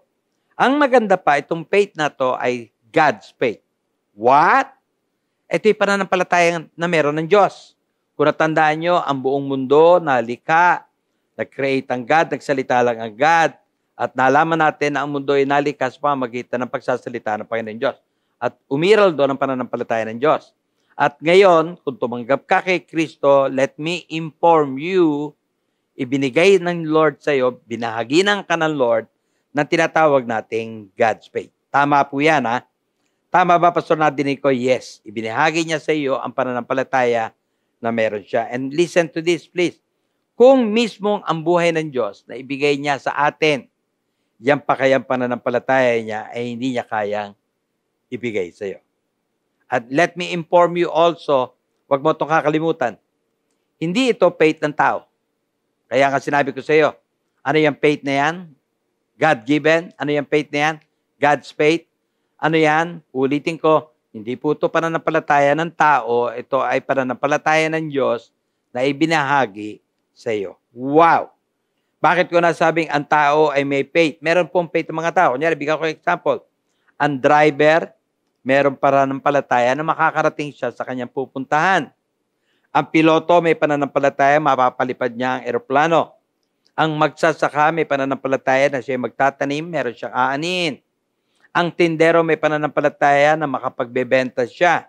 Speaker 4: Ang maganda pa, itong faith na to ay God's faith. What? Ito yung pananampalataya na meron ng Diyos. Kung natandaan nyo, ang buong mundo nalikha, nag-create ang God, nagsalita lang ang God, at nalaman natin na ang mundo ay nalikha sa pamamagitan ng pagsasalita ng Panginoon Diyos. At umiral doon ang pananampalataya ng Diyos. At ngayon, kung tumanggap ka kay Kristo, let me inform you, ibinigay ng Lord sa iyo, binahaginan ka ng Lord, na tinatawag nating God's faith. Tama po yan, ha? Tama ba, Pastor Nadine ko? Yes. Ibinahagi niya sa iyo ang pananampalataya na meron siya. And listen to this, please. Kung mismong ang buhay ng Diyos na ibigay niya sa atin, yan pa kayang pananampalataya niya ay hindi niya kayang ibigay sa iyo. At let me inform you also, wag mo itong kakalimutan, hindi ito faith ng tao. Kaya nga sinabi ko sa iyo, ano yung faith na yan? God-given. Ano yung faith na yan? God's faith. Ano yan? Ulitin ko, hindi po ito pananampalataya ng tao, ito ay pananampalataya ng Diyos na ibinahagi sa iyo. Wow! Bakit ko nasabing ang tao ay may faith? Meron pong faith ng mga tao. Kunyari, bigyan ko example. Ang driver, meron pananampalataya na makakarating siya sa kanyang pupuntahan. Ang piloto, may pananampalataya, mapapalipad niya ang eroplano. Ang magsasaka, may pananampalataya na siya magtatanim, meron siyang aanin. Ang tindero, may pananampalataya na makapagbebenta siya.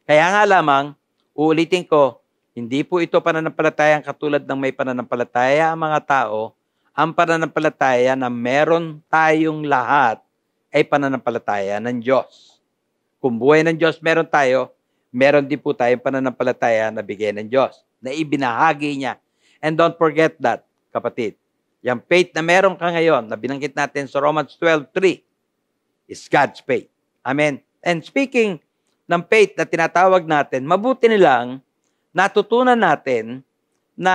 Speaker 4: Kaya nga lamang, uulitin ko, hindi po ito pananampalataya katulad ng may pananampalataya ang mga tao. Ang pananampalataya na meron tayong lahat ay pananampalataya ng Diyos. Kung buhay ng Diyos meron tayo, meron din po tayong pananampalataya na bigay ng Diyos, na ibinahagi niya. And don't forget that, kapatid. Yung faith na meron ka ngayon, na binanggit natin sa Romans 12:3, is God's faith. Amen. And speaking ng faith na tinatawag natin, mabuti nilang natutunan natin na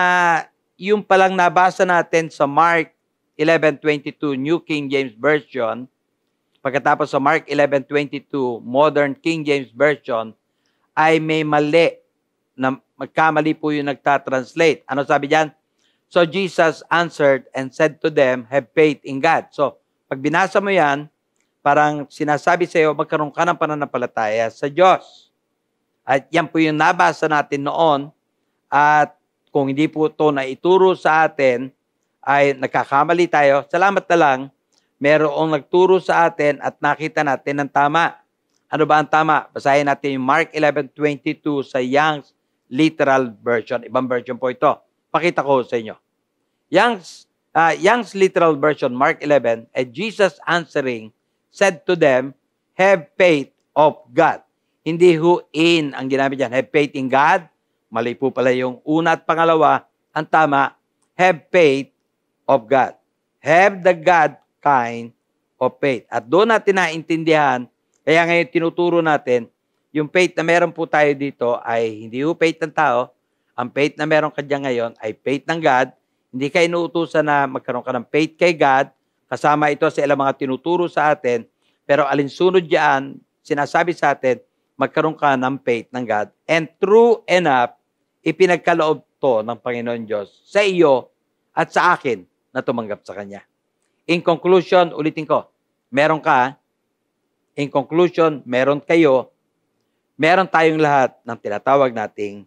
Speaker 4: yung palang nabasa natin sa Mark 11:22, New King James Version, pagkatapos sa Mark 11:22, Modern King James Version, ay may mali, na magkamali po yung nagtatranslate. Ano sabi diyan? So Jesus answered and said to them, have faith in God. So, pag binasa mo yan, parang sinasabi sa iyo, magkaroon ka ng pananampalataya sa Diyos. At yan po yung nabasa natin noon. At kung hindi po ito na ituro sa atin, ay nagkakamali tayo. Salamat na lang, merong nagturo sa atin at nakita natin ang tama. Ano ba ang tama? Basahin natin yung Mark 11:22 sa Young's Literal Version. Ibang version po ito. Pakita ko sa inyo. Young's Literal Version, Mark 11, and Jesus answering said to them, have faith of God. Hindi who in ang ginamit dyan. Have faith in God. Mali po pala yung una at pangalawa. Ang tama, have faith of God. Have the God kind of faith. At doon natin naintindihan, kaya ngayon tinuturo natin, yung faith na meron po tayo dito ay hindi po faith ng tao. Ang faith na meron ka dyan ngayon ay faith ng God. Hindi ka inuutusan na magkaroon ka ng faith kay God. Kasama ito sa ilang mga tinuturo sa atin. Pero alinsunod diyan, sinasabi sa atin, magkaroon ka ng faith ng God. And true enough, ipinagkaloob to ng Panginoon Diyos sa iyo at sa akin na tumanggap sa Kanya. In conclusion, ulitin ko, meron ka. In conclusion, meron kayo. Meron tayong lahat ng tinatawag nating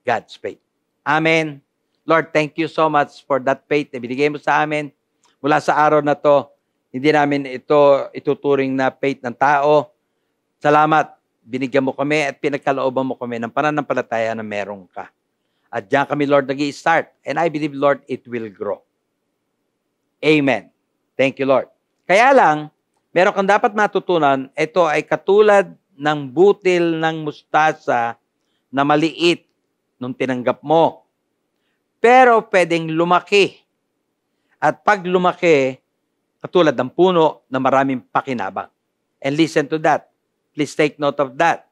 Speaker 4: God's faith. Amen. Lord, thank you so much for that faith na binigay mo sa amin. Mula sa araw na to, hindi namin ito ituturing na faith ng tao. Salamat, binigyan mo kami at pinagkalooban mo kami ng pananampalataya na meron ka. At diyan kami, Lord, nag-i-start. And I believe, Lord, it will grow. Amen. Thank you, Lord. Kaya lang, meron kang dapat matutunan, ito ay katulad ng butil ng mustasa na maliit nung tinanggap mo. Pero pwedeng lumaki. At pag lumaki, katulad ng puno na maraming pakinabang. And listen to that. Please take note of that.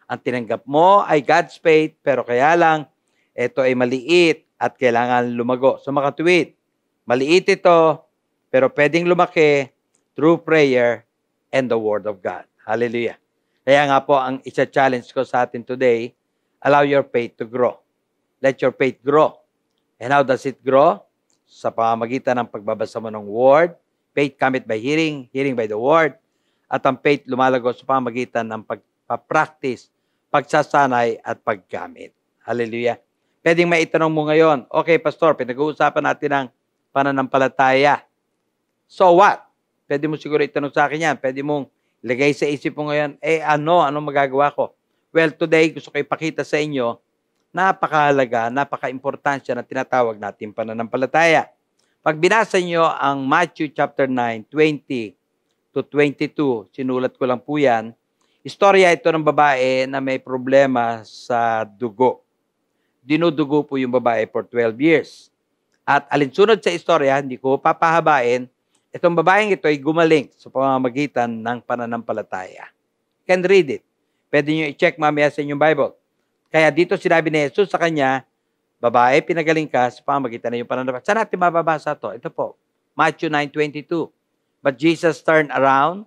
Speaker 4: Ang tinanggap mo ay God's faith, pero kaya lang, ito ay maliit at kailangan lumago. So makatuwid, maliit ito, pero pwedeng lumaki through prayer and the Word of God. Hallelujah. Kaya nga po, ang isa-challenge ko sa atin today, allow your faith to grow. Let your faith grow. And how does it grow? Sa pamamagitan ng pagbabasa mo ng Word. Faith cometh by hearing, hearing by the Word. At ang faith lumalago sa pamamagitan ng pagpa-practice, pagsasanay at paggamit. Hallelujah. Pwedeng maitanong mo ngayon, okay, Pastor, pinag-uusapan natin ang pananampalataya. So what? Pwede mo siguro itanong sa akin yan. Pwede mong ilagay sa isip mo ngayon, anong magagawa ko? Well, today, gusto ko ipakita sa inyo, napakahalaga, napaka-importansya na tinatawag natin pananampalataya. Pag binasa nyo ang Matthew chapter 9, 20 to 22, sinulat ko lang po yan, istorya ito ng babae na may problema sa dugo. Dinudugo po yung babae for 12 years. At alinsunod sa istorya, hindi ko papahabain, itong babaeng ito ay gumaling sa pamamagitan ng pananampalataya. You can read it. Pwede nyo i-check mamaya sa inyong Bible. Kaya dito sinabi ni Jesus sa kanya, babae, pinagaling ka sa pamamagitan ng iyong pananampalataya. Saan natin mababasa to? Ito po, Matthew 9:22. But Jesus turned around,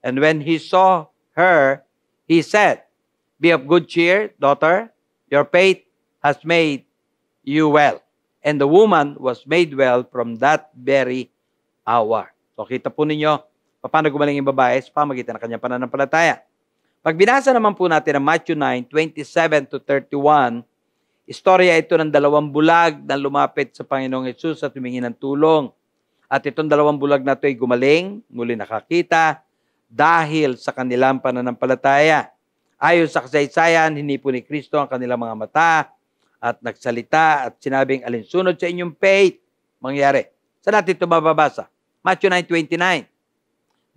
Speaker 4: and when he saw her, he said, be of good cheer, daughter, your faith has made you well. And the woman was made well from that very hour. So kita po ninyo, paano gumaling yung babae sa pamagitan ng kanyang pananampalataya. Pag binasa naman po natin ang Matthew 9, 27 to 31, istorya ito ng dalawang bulag na lumapit sa Panginoong Hesus at humingi ng tulong. At itong dalawang bulag na ito ay gumaling, muli nakakita, dahil sa kanilang pananampalataya. Ayon sa kasaysayan, hinipo ni Kristo ang kanilang mga mata at nagsalita at sinabing alinsunod sa inyong faith. Mangyari. Saan natin ito mababasa? Matthew 9:29.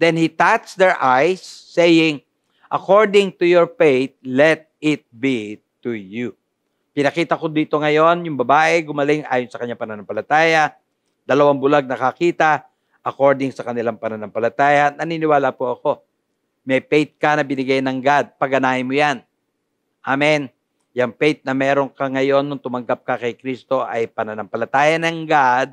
Speaker 4: Then he touched their eyes, saying, according to your faith, let it be to you. Pinakita ko dito ngayon, yung babae gumaling ayon sa kanyang pananampalataya. Dalawang bulag nakakita according sa kanilang pananampalataya. Naniniwala po ako. May faith ka na binigay ng God. Paganahin mo yan. Amen. Yung faith na meron ka ngayon nung tumanggap ka kay Kristo ay pananampalataya ng God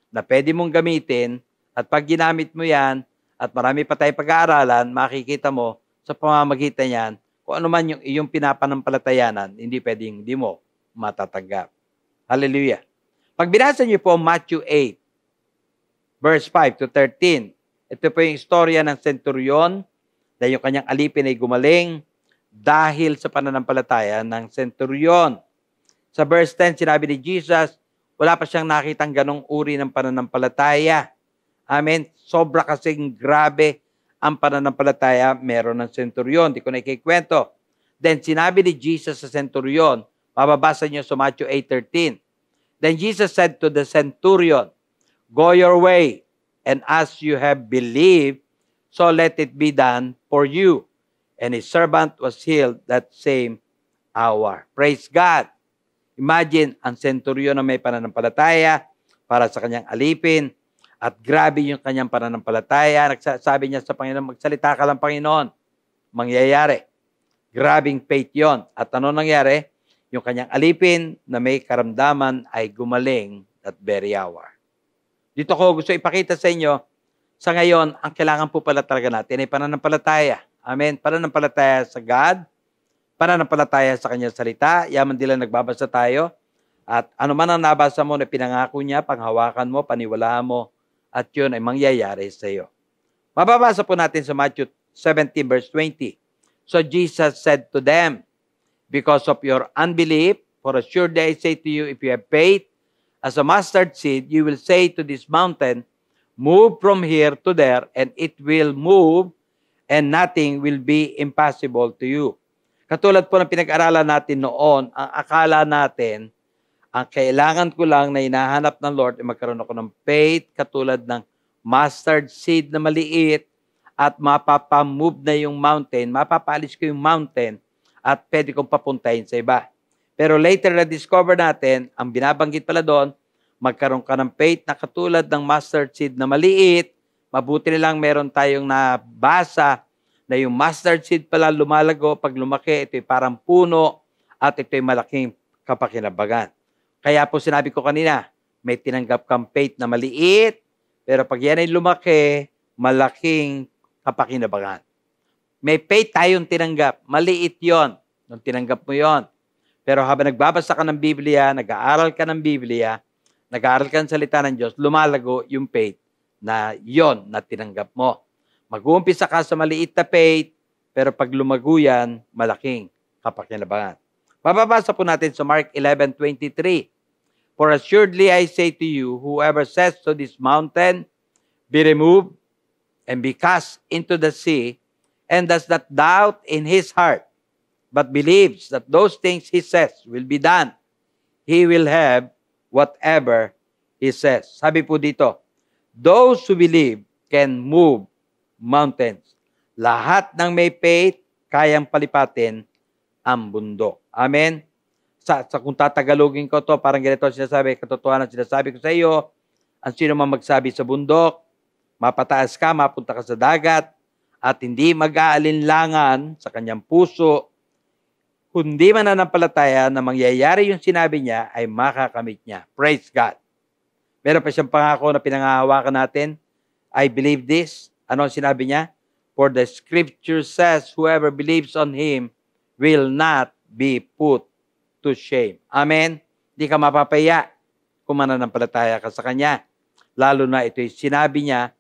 Speaker 4: na pwede mong gamitin at pag ginamit mo yan at marami pa tayong pag-aaralan, makikita mo sa pamamagitan yan kung ano man yung iyong pinapanampalatayanan, hindi pwedeng hindi mo matatanggap. Hallelujah. Pag binasa niyo po Matthew 8, verse 5 to 13, ito po yung istorya ng centurion na yung kanyang alipin ay gumaling dahil sa pananampalataya ng centurion. Sa verse 10, sinabi ni Jesus, wala pa siyang nakitang ganong uri ng pananampalataya. Amen. Sobra kasing grabe ang pananampalataya meron ng centurion. Di ko na ikikwento. Then sinabi ni Jesus sa centurion, mababasa niyo sa Matthew 8:13. Then Jesus said to the centurion, go your way, and as you have believed, so let it be done for you. And his servant was healed that same hour. Praise God. Imagine, ang centurion na may pananampalataya para sa kanyang alipin at grabe yung kanyang pananampalataya. Nagsasabi niya sa Panginoon, magsalita ka lang, Panginoon. Mangyayari. Grabing faith yon. At ano nangyari? yung kanyang alipin na may karamdaman ay gumaling at very hour. Dito ko gusto ipakita sa inyo, sa ngayon, ang kailangan po pala talaga natin ay pananampalataya. Amen? Pananampalataya sa God, pananampalataya sa kanyang salita. Yaman din lang nagbabasa tayo. At ano man ang nabasa mo na pinangako niya, panghawakan mo, paniwalaan mo, at yun ay mangyayari sa iyo. Mababasa po natin sa Matthew 17 verse 20. So Jesus said to them, because of your unbelief, for assuredly I say to you, if you have faith as a mustard seed, you will say to this mountain, move from here to there, and it will move, and nothing will be impossible to you. Katulad po ng pinag-aralan natin noon, ang akala natin, ang kailangan ko lang na hinahanap ng Lord ay magkaroon ako ng faith, katulad ng mustard seed na maliit, at mapapamove na yung mountain, mapapalis ko yung mountain, at pwede kong papuntahin sa iba. Pero later na-discover natin, ang binabanggit pala doon, magkaroon ka ng faith na katulad ng mustard seed na maliit, mabuti nilang meron tayong nabasa na yung mustard seed pala lumalago, pag lumaki, ito'y parang puno, at ito'y malaking kapakinabangan. Kaya po sinabi ko kanina, may tinanggap kang faith na maliit, pero pag yan ay lumaki, malaking kapakinabangan. May faith tayong tinanggap. Maliit yon nung tinanggap mo yon. Pero habang nagbabasa ka ng Biblia, nag-aaral ka ng Biblia, nag-aaral ka ng salita ng Diyos, lumalago yung faith na yon na tinanggap mo. Mag-uumpisa ka sa maliit na faith, pero pag lumago yan, malaking kapakinabangan. Mababasa po natin sa Mark 11:23. For assuredly I say to you, whoever says to this mountain, be removed and be cast into the sea, and does not doubt in his heart, but believes that those things he says will be done, he will have whatever he says. Sabi po dito, those who believe can move mountains. Lahat ng may faith, kayang palipatin ang bundok. Amen? Kung tatagalogin ko to, parang ganito sinasabi, katotohanan sinasabi ko sa iyo, ang sino man magsabi sa bundok, mapataas ka, mapunta ka sa dagat, at hindi mag-aalinlangan sa kanyang puso, kundi mananampalataya na mangyayari yung sinabi niya ay makakamit niya. Praise God. Meron pa siyang pangako na pinangahawakan natin. I believe this. Ano ang sinabi niya? For the scripture says, whoever believes on him will not be put to shame. Amen? Hindi ka mapapaya kung mananampalataya ka sa kanya. Lalo na ito'y sinabi niya,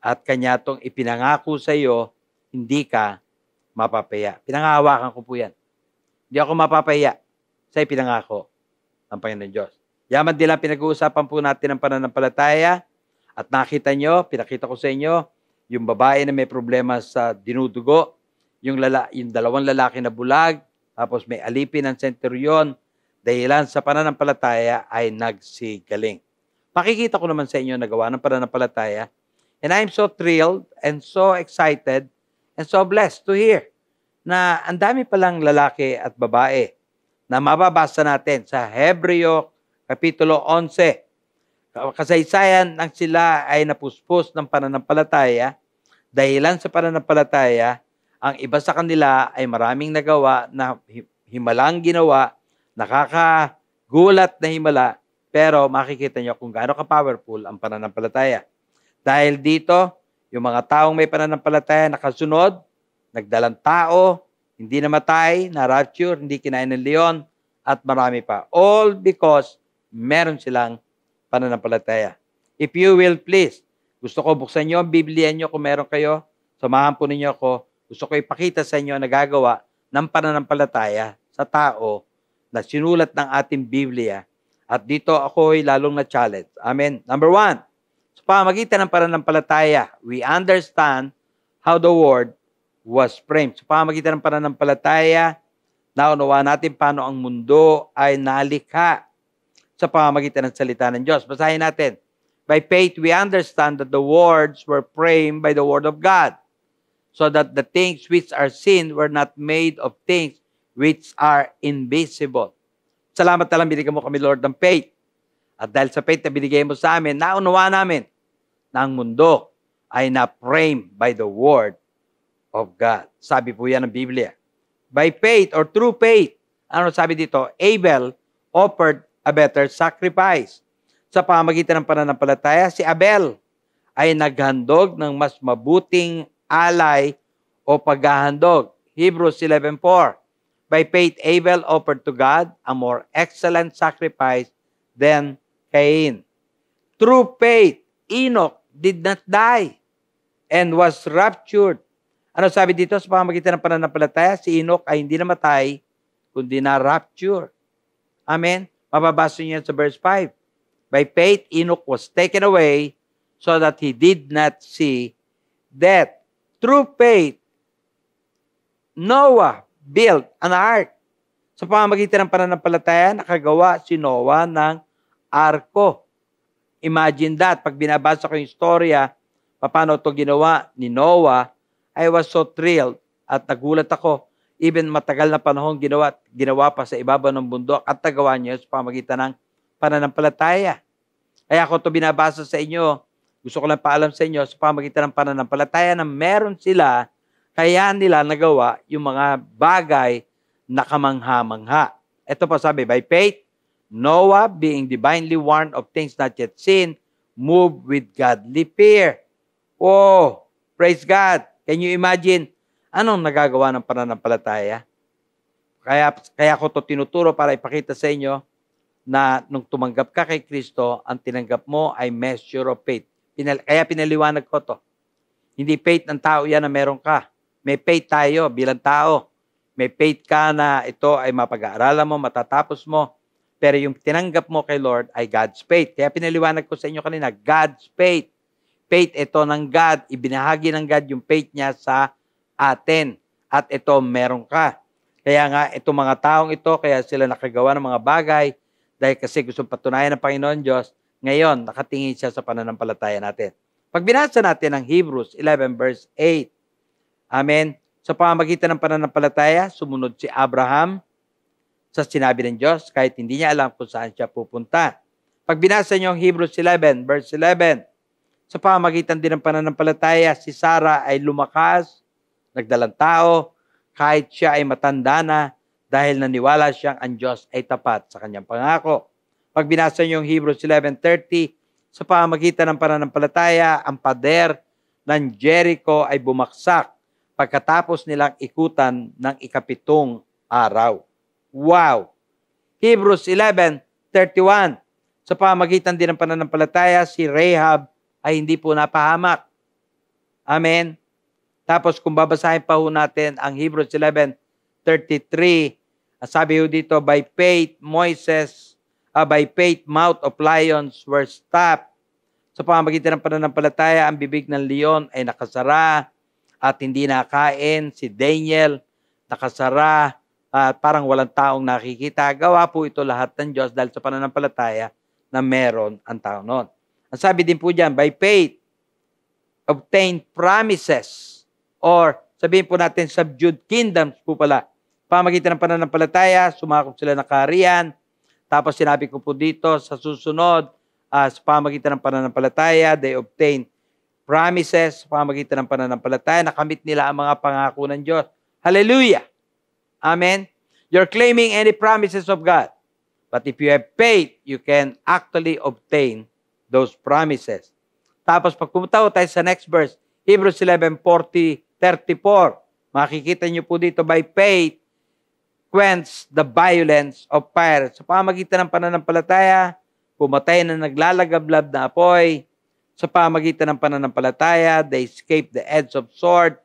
Speaker 4: at kanya itong ipinangako sa iyo, hindi ka mapapaya. Pinangahawakan ko po yan. Hindi ako mapapaya sa ipinangako ng Panginoon Diyos. Yaman din lang pinag-uusapan po natin ng pananampalataya, at nakita nyo, pinakita ko sa inyo, yung babae na may problema sa dinudugo, yung dalawang lalaki na bulag, tapos may alipin ng senturyon, dahilan sa pananampalataya ay nagsigaling. Makikita ko naman sa inyo nagawa ng pananampalataya. And I'm so thrilled and so excited and so blessed to hear na ang dami palang lalaki at babae na mababasa natin sa Hebreo Kapitulo 11. Kasaysayan ng sila ay napuspos ng pananampalataya. Dahilan sa pananampalataya, ang iba sa kanila ay maraming nagawa na himalang ginawa, nakakagulat na himala, pero makikita nyo kung gaano ka-powerful ang pananampalataya. Dahil dito, yung mga taong may pananampalataya nakasunod, nagdalang tao, hindi namatay, na-rapture, hindi kinain ng leon, at marami pa. All because meron silang pananampalataya. If you will please, gusto ko buksan nyo ang Biblia nyo kung meron kayo, samahan po ninyo ako, gusto ko ipakita sa inyo na gagawa ng pananampalataya sa tao na sinulat ng ating Biblia. At dito ako'y lalong na-challenge. Amen. Number 1, sa pamamagitan ng pananampalataya, we understand how the Word was framed. Sa pamamagitan ng pananampalataya, naunawa natin paano ang mundo ay nalikha sa pamamagitan ng salita ng Diyos. Basahin natin. By faith, we understand that the words were framed by the Word of God, so that the things which are seen were not made of things which are invisible. Salamat na lang binigyan mo kami, Lord, ng faith. At dahil sa faith na binigay mo sa amin, naunawa namin na ang mundo ay na-frame by the Word of God. Sabi po yan ng Biblia. By faith or through faith, Ano sabi dito? Abel offered a better sacrifice. Sa pamamagitan ng pananampalataya, si Abel ay naghandog ng mas mabuting alay o paghahandog. Hebrews 11:4. By faith, Abel offered to God a more excellent sacrifice than Cain. Through faith, Enoch did not die and was raptured. Ano sabi dito sa pamamagitan ng pananampalataya? Si Enoch ay hindi namatay, kundi na-rapture. Amen? Mababasa niyo yan sa verse 5. By faith, Enoch was taken away so that he did not see death. Through faith, Noah built an ark. Sa pamamagitan ng pananampalataya, nakagawa si Noah ng arko. Imagine that. Pag binabasa ko yung istorya, paano ito ginawa ni Noah, I was so thrilled at nagulat ako. Even matagal na panahon ginawa pa sa ibabaw ng bundok at nagawa niya sa pamamagitan ng pananampalataya. Kaya ako ito binabasa sa inyo. Gusto ko lang paalam sa inyo sa pamamagitan ng pananampalataya na meron sila, kaya nila nagawa yung mga bagay na kamangha-mangha. Ito pa sabi, by faith, Noah, being divinely warned of things not yet seen, moved with godly fear. Oh, praise God. Can you imagine? Anong nagagawa ng pananampalataya? Kaya ko ito tinuturo para ipakita sa inyo na nung tumanggap ka kay Kristo, ang tinanggap mo ay measure of faith. Kaya pinaliwanag ko to. Hindi faith ng tao yan na meron ka. May faith tayo bilang tao. May faith ka na ito ay mapag-aaralan mo, matatapos mo. Pero yung tinanggap mo kay Lord ay God's faith. Kaya pinaliwanag ko sa inyo kanina, God's faith. Faith ito ng God. Ibinahagi ng God yung faith niya sa atin. At ito meron ka. Kaya nga, itong mga taong ito, kaya sila nakagawa ng mga bagay dahil kasi gusto patunayan ng Panginoon Diyos, ngayon, nakatingin siya sa pananampalataya natin. Pag binasa natin ang Hebrews 11 verse 8, Amen. Sa pamamagitan ng pananampalataya, sumunod si Abraham sa sinabi ng Diyos kahit hindi niya alam kung saan siya pupunta. Pag binasa niyo ang Hebrews 11 verse 11, sa pamamagitan din ng pananampalataya, si Sarah ay lumakas, nagdalang tao, kahit siya ay matanda na dahil naniwala siyang ang Diyos ay tapat sa kanyang pangako. Pag binasa niyo ang Hebrews 11:30, sa pamamagitan ng pananampalataya, ang pader ng Jericho ay bumaksak pagkatapos nilang ikutan ng ikapitong araw. Wow! Hebrews 11:31, sa pamamagitan din ng pananampalataya, si Rahab ay hindi po napahamak. Amen? Tapos kung babasahin pa ho natin ang Hebrews 11:33, sabi ho dito, by faith, mouth of lions were stopped. Sa pamamagitan ng pananampalataya, ang bibig ng leon ay nakasara at hindi nakain. Si Daniel, nakasara at parang walang taong nakikita. Gawa po ito lahat ng Diyos dahil sa pananampalataya na meron ang tao noon. Ang sabi din po dyan, by faith, obtain promises, or sabihin po natin, subdued kingdoms po pala. Pamagitan ng pananampalataya, sumakop sila ng kaharian. Tapos sinabi ko po dito, sa susunod, sa pamagitan ng pananampalataya, they obtain promises, sa pamagitan ng pananampalataya, nakamit nila ang mga pangako ng Diyos. Hallelujah! Amen? You're claiming any promises of God. But if you have faith, you can actually obtain those promises. Tapos pag pumunta tayo sa next verse, Hebrews 11:34, makikita niyo po dito, by faith, quench the violence of fire. Sa pamagitan ng pananampalataya, pumatay na naglalagablab na apoy. Sa pamagitan ng pananampalataya, they escape the edge of sword.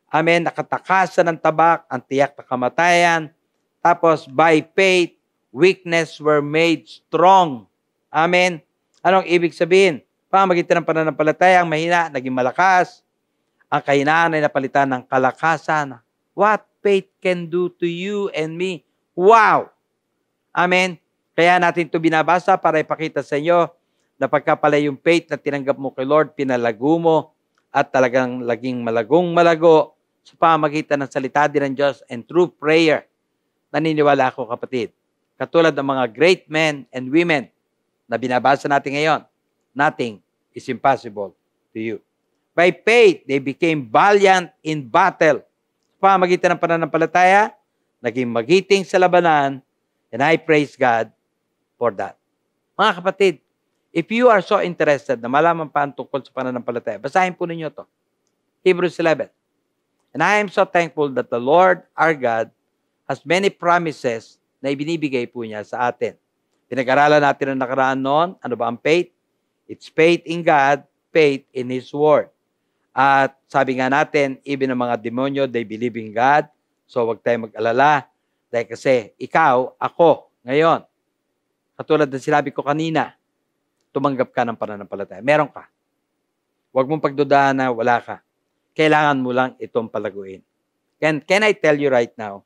Speaker 4: Amen. Nakatakasan ng tabak, ang tiyak na kamatayan. Tapos, by faith, weakness were made strong. Amen. Anong ibig sabihin? Pamagitan ng pananampalataya, ang mahina, naging malakas. Ang kahinaan ay napalitan ng kalakasan. What faith can do to you and me? Wow! Amen. Kaya natin ito binabasa para ipakita sa inyo na pagka pala yung faith na tinanggap mo kay Lord, pinalago mo at talagang laging malagong-malago sa pamagitan ng salita din ng Diyos and through prayer. Naniniwala ako, kapatid. Katulad ng mga great men and women na binabasa natin ngayon, nothing is impossible to you. By faith, they became valiant in battle. Sa pamagitan ng pananampalataya, naging magiting sa labanan, and I praise God for that. Mga kapatid, if you are so interested na malaman pa ang tungkol sa pananampalataya, basahin po ninyo to. Hebrews 11. And I am so thankful that the Lord, our God, has many promises na ibinibigay po niya sa atin. Pinag-aralan natin ang nakaraan noon. Ano ba ang faith? It's faith in God, faith in His Word. At sabi nga natin, even ang mga demonyo, they believe in God. So huwag tayong mag-alala. Dahil kasi ikaw, ako, ngayon, katulad na sinabi ko kanina, tumanggap ka ng pananampalataya. Meron ka. Huwag mong pagdudahan na wala ka. Kailangan mo lang itong palaguin. Can I tell you right now,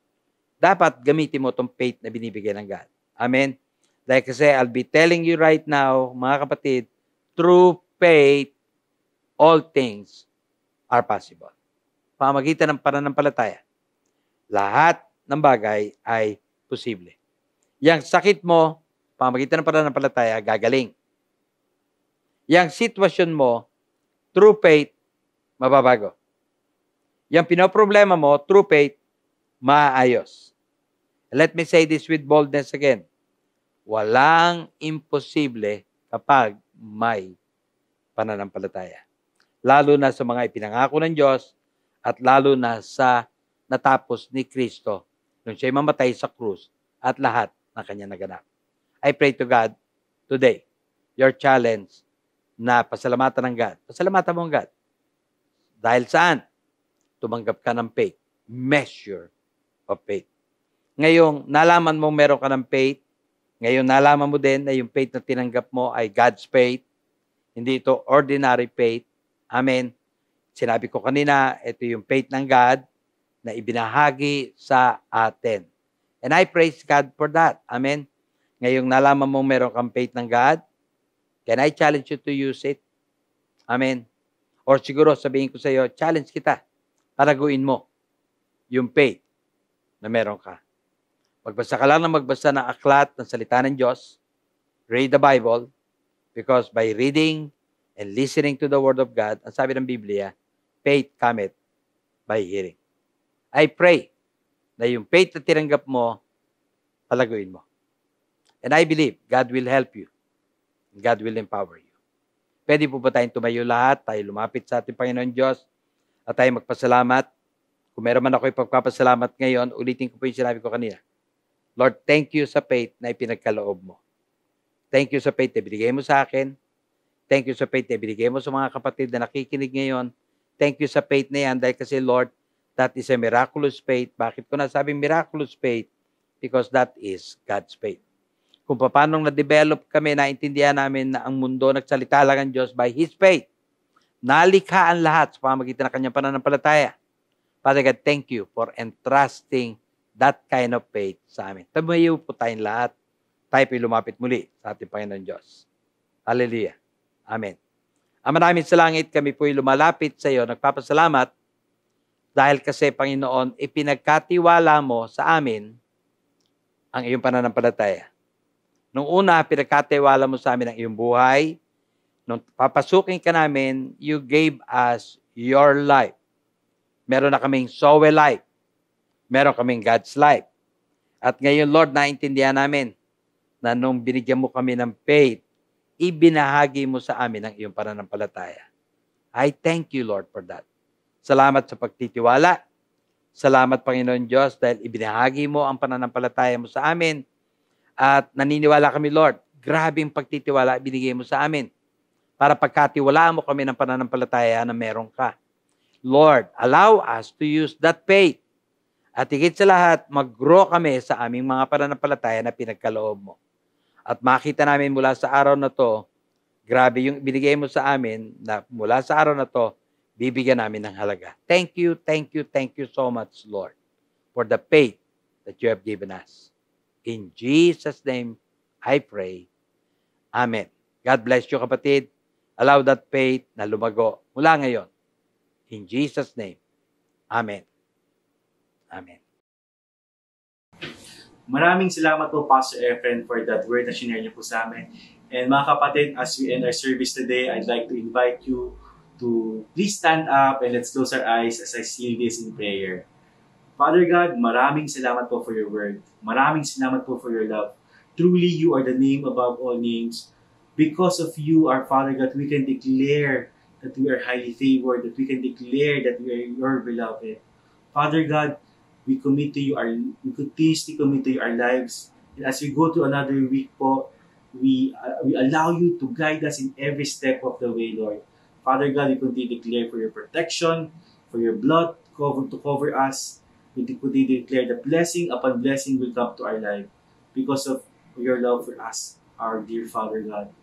Speaker 4: dapat gamitin mo itong faith na binibigay ng God. Amen? Dahil kasi I'll be telling you right now, mga kapatid, through faith, all things are possible. Pamagitan ng pananampalataya, lahat ng bagay ay posible. Yang sakit mo, pamagitan ng pananampalataya, gagaling. Yang sitwasyon mo, through faith, mababago. Yang pinoproblema mo, through faith, maayos. Let me say this with boldness again. Walang imposible kapag may pananampalataya. Lalo na sa mga ipinangako ng Diyos at lalo na sa natapos ni Kristo nung siya'y mamatay sa krus at lahat ng kanya naganap. I pray to God today, your challenge na pasalamatan ng God. Pasalamatan mo ang God. Dahil saan? Tumanggap ka ng faith. Measure of faith. Ngayong nalaman mo meron ka ng faith, ngayon nalaman mo din na yung faith na tinanggap mo ay God's faith. Hindi ito ordinary faith. Amen. Sinabi ko kanina, ito yung faith ng God na ibinahagi sa atin. And I praise God for that. Amen. Ngayong nalaman mo meron kang faith ng God, can I challenge you to use it? Amen. Or siguro sabihin ko sa iyo, challenge kita. Paraguin mo yung faith na meron ka. Magbasa ka lang na magbasa ng aklat ng salita ng Diyos. Read the Bible. Because by reading and listening to the Word of God, ang sabi ng Biblia, faith cometh by hearing. I pray na yung faith na tinanggap mo, palaguin mo. And I believe God will help you. God will empower you. Pwede po ba tayong tumayo lahat? Tayo lumapit sa ating Panginoon Diyos at tayo magpasalamat. Kung meron man ako ipagpapasalamat ngayon, ulitin ko po yung sinabi ko kanina. Lord, thank you sa faith na ipinagkaloob mo. Thank you sa faith na binigay mo sa akin. Thank you sa faith na binigay mo sa mga kapatid na nakikinig ngayon. Thank you sa faith na yan dahil kasi, Lord, that is a miraculous faith. Bakit ko nasabing miraculous faith? Because that is God's faith. Kung paano na-develop kami, naintindihan namin na ang mundo nagsalita lang ang Diyos by His faith. Nalikha ang lahat sa pamamagitan ng kanyang pananampalataya. Father God, thank you for entrusting that kind of faith sa amin. Tumayo po tayong lahat. Tayo po'y lumapit muli sa ating Panginoon Diyos. Hallelujah. Amen. Ama namin sa langit, kami po'y lumalapit sa iyo. Nagpapasalamat dahil kasi, Panginoon, ipinagkatiwala mo sa amin ang iyong pananampalataya. Nung una, pinagkatiwala mo sa amin ang iyong buhay. Nung papasukin ka namin, you gave us your life. Meron na kaming Zoe life. Meron kaming God's life. At ngayon, Lord, naintindihan namin na nung binigyan mo kami ng faith, ibinahagi mo sa amin ang iyong pananampalataya. I thank you, Lord, for that. Salamat sa pagtitiwala. Salamat, Panginoon Diyos, dahil ibinahagi mo ang pananampalataya mo sa amin. At naniniwala kami, Lord, grabing pagtitiwala binigay mo sa amin para pagkatiwalaan mo kami ng pananampalataya na meron ka. Lord, allow us to use that faith. At higit sa lahat, mag-grow kami sa aming mga pananampalataya na pinagkaloob mo. At makita namin mula sa araw na to, grabe yung binigay mo sa amin na mula sa araw na to, bibigyan namin ng halaga. Thank you so much, Lord, for the faith that you have given us. In Jesus' name, I pray. Amen. God bless you, kapatid. Allow that faith na lumago mula ngayon. In Jesus' name. Amen. Amen.
Speaker 1: Maraming salamat po, Pastor Efren, for that word na shinare niyo po sa amin. And mga kapatid, as we end our service today, I'd like to invite you to please stand up and let's close our eyes as I seal this in prayer. Father God, maraming salamat po for your word. Maraming salamat po for your love. Truly, you are the name above all names. Because of you, our Father God, we can declare that we are highly favored, that we can declare that we are your beloved. Father God, we continuously commit to you our lives. And as we go to another week po, we allow you to guide us in every step of the way, Lord. Father God, we continue to declare for your protection, for your blood to cover us. We continue to declare the blessing upon blessing will come to our life because of your love for us, our dear Father God.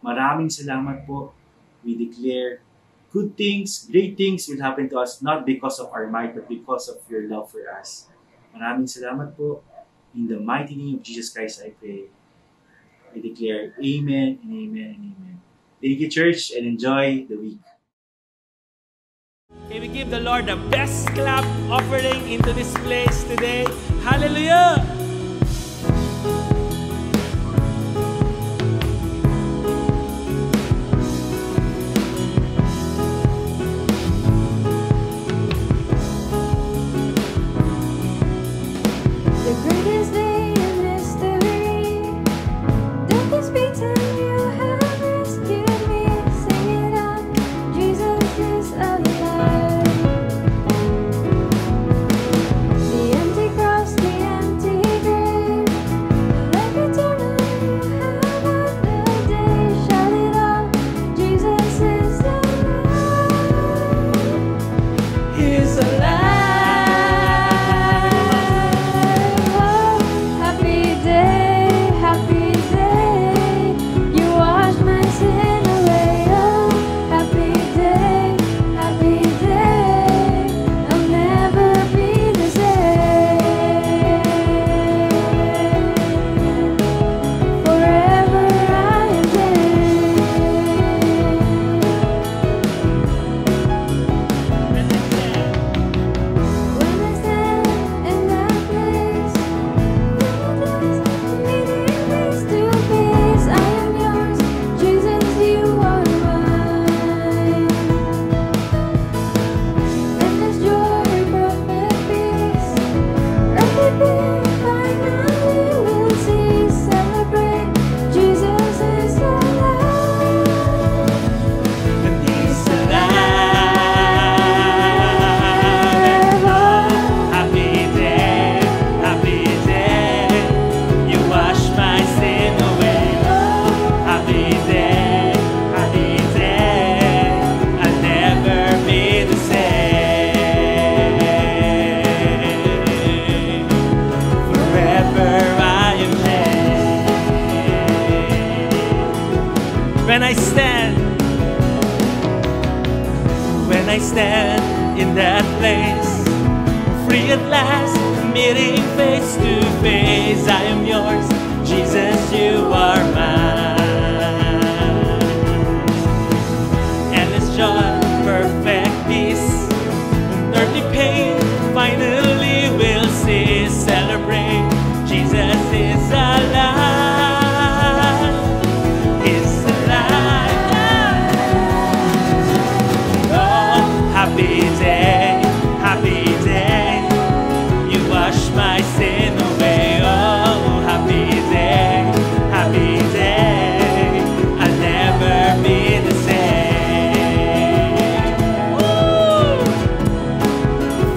Speaker 1: Maraming salamat po. We declare good things, great things will happen to us not because of our might but because of your love for us. Maraming salamat po. In the mighty name of Jesus Christ, I pray. I declare amen and amen and amen. Thank you, church, and enjoy the week.
Speaker 2: Can we give the Lord the best clap offering into this place today? Hallelujah!
Speaker 3: The greatest day in history. Death is beaten, you have rescued me. Sing it out, Jesus is alive. The empty cross, the empty grave. Life eternal, you have won the day. Shout it out, Jesus is alive. He is alive. Happy day, happy day. You washed my sin away. Oh, happy day, happy day. I'll never be the same. Forever I am changed. When I stand in that place, meeting face to face, I am yours, Jesus, you are mine. And this joy, perfect peace, everything finally will see. Celebrate, Jesus is alive.
Speaker 2: And He's alive. Happy day, happy day. You wash my sin away. Happy day, happy day. I'll never be the same. Forever I am changed. When I stand in that place, free at last, meeting face to face. I am yours, Jesus, you are mine. Endless joy, perfect peace, earthly pain finally will cease. Celebrate, Jesus is alive. He's alive. Oh, happy day, happy day. You wash my sin away. Oh, happy day, happy day. I'll never be the same. Woo!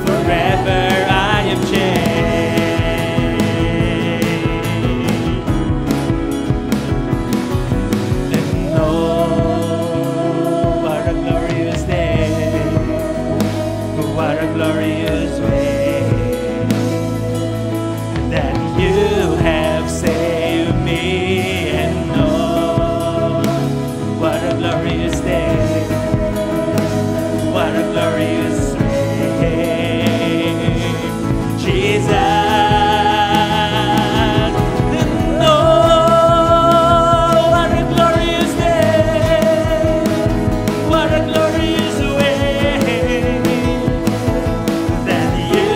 Speaker 2: Forever I am changed. And oh, what a glorious day. What a glorious way that you have saved me. And oh, what a glorious day. What a glorious way, Jesus. And oh, what a glorious day. What a glorious way that you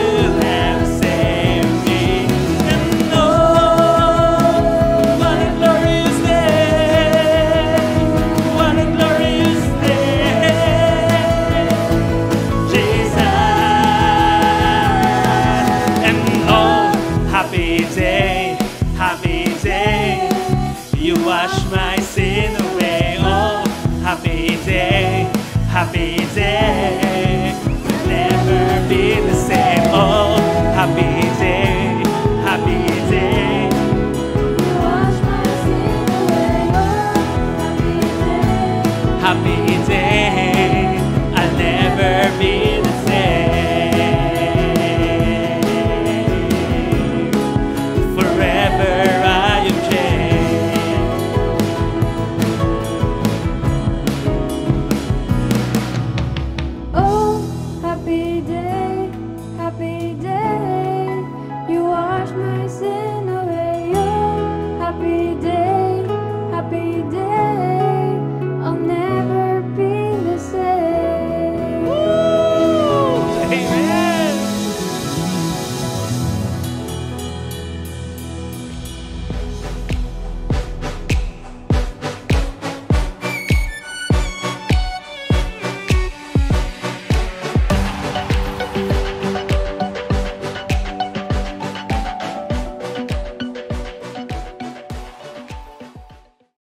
Speaker 2: kapatid.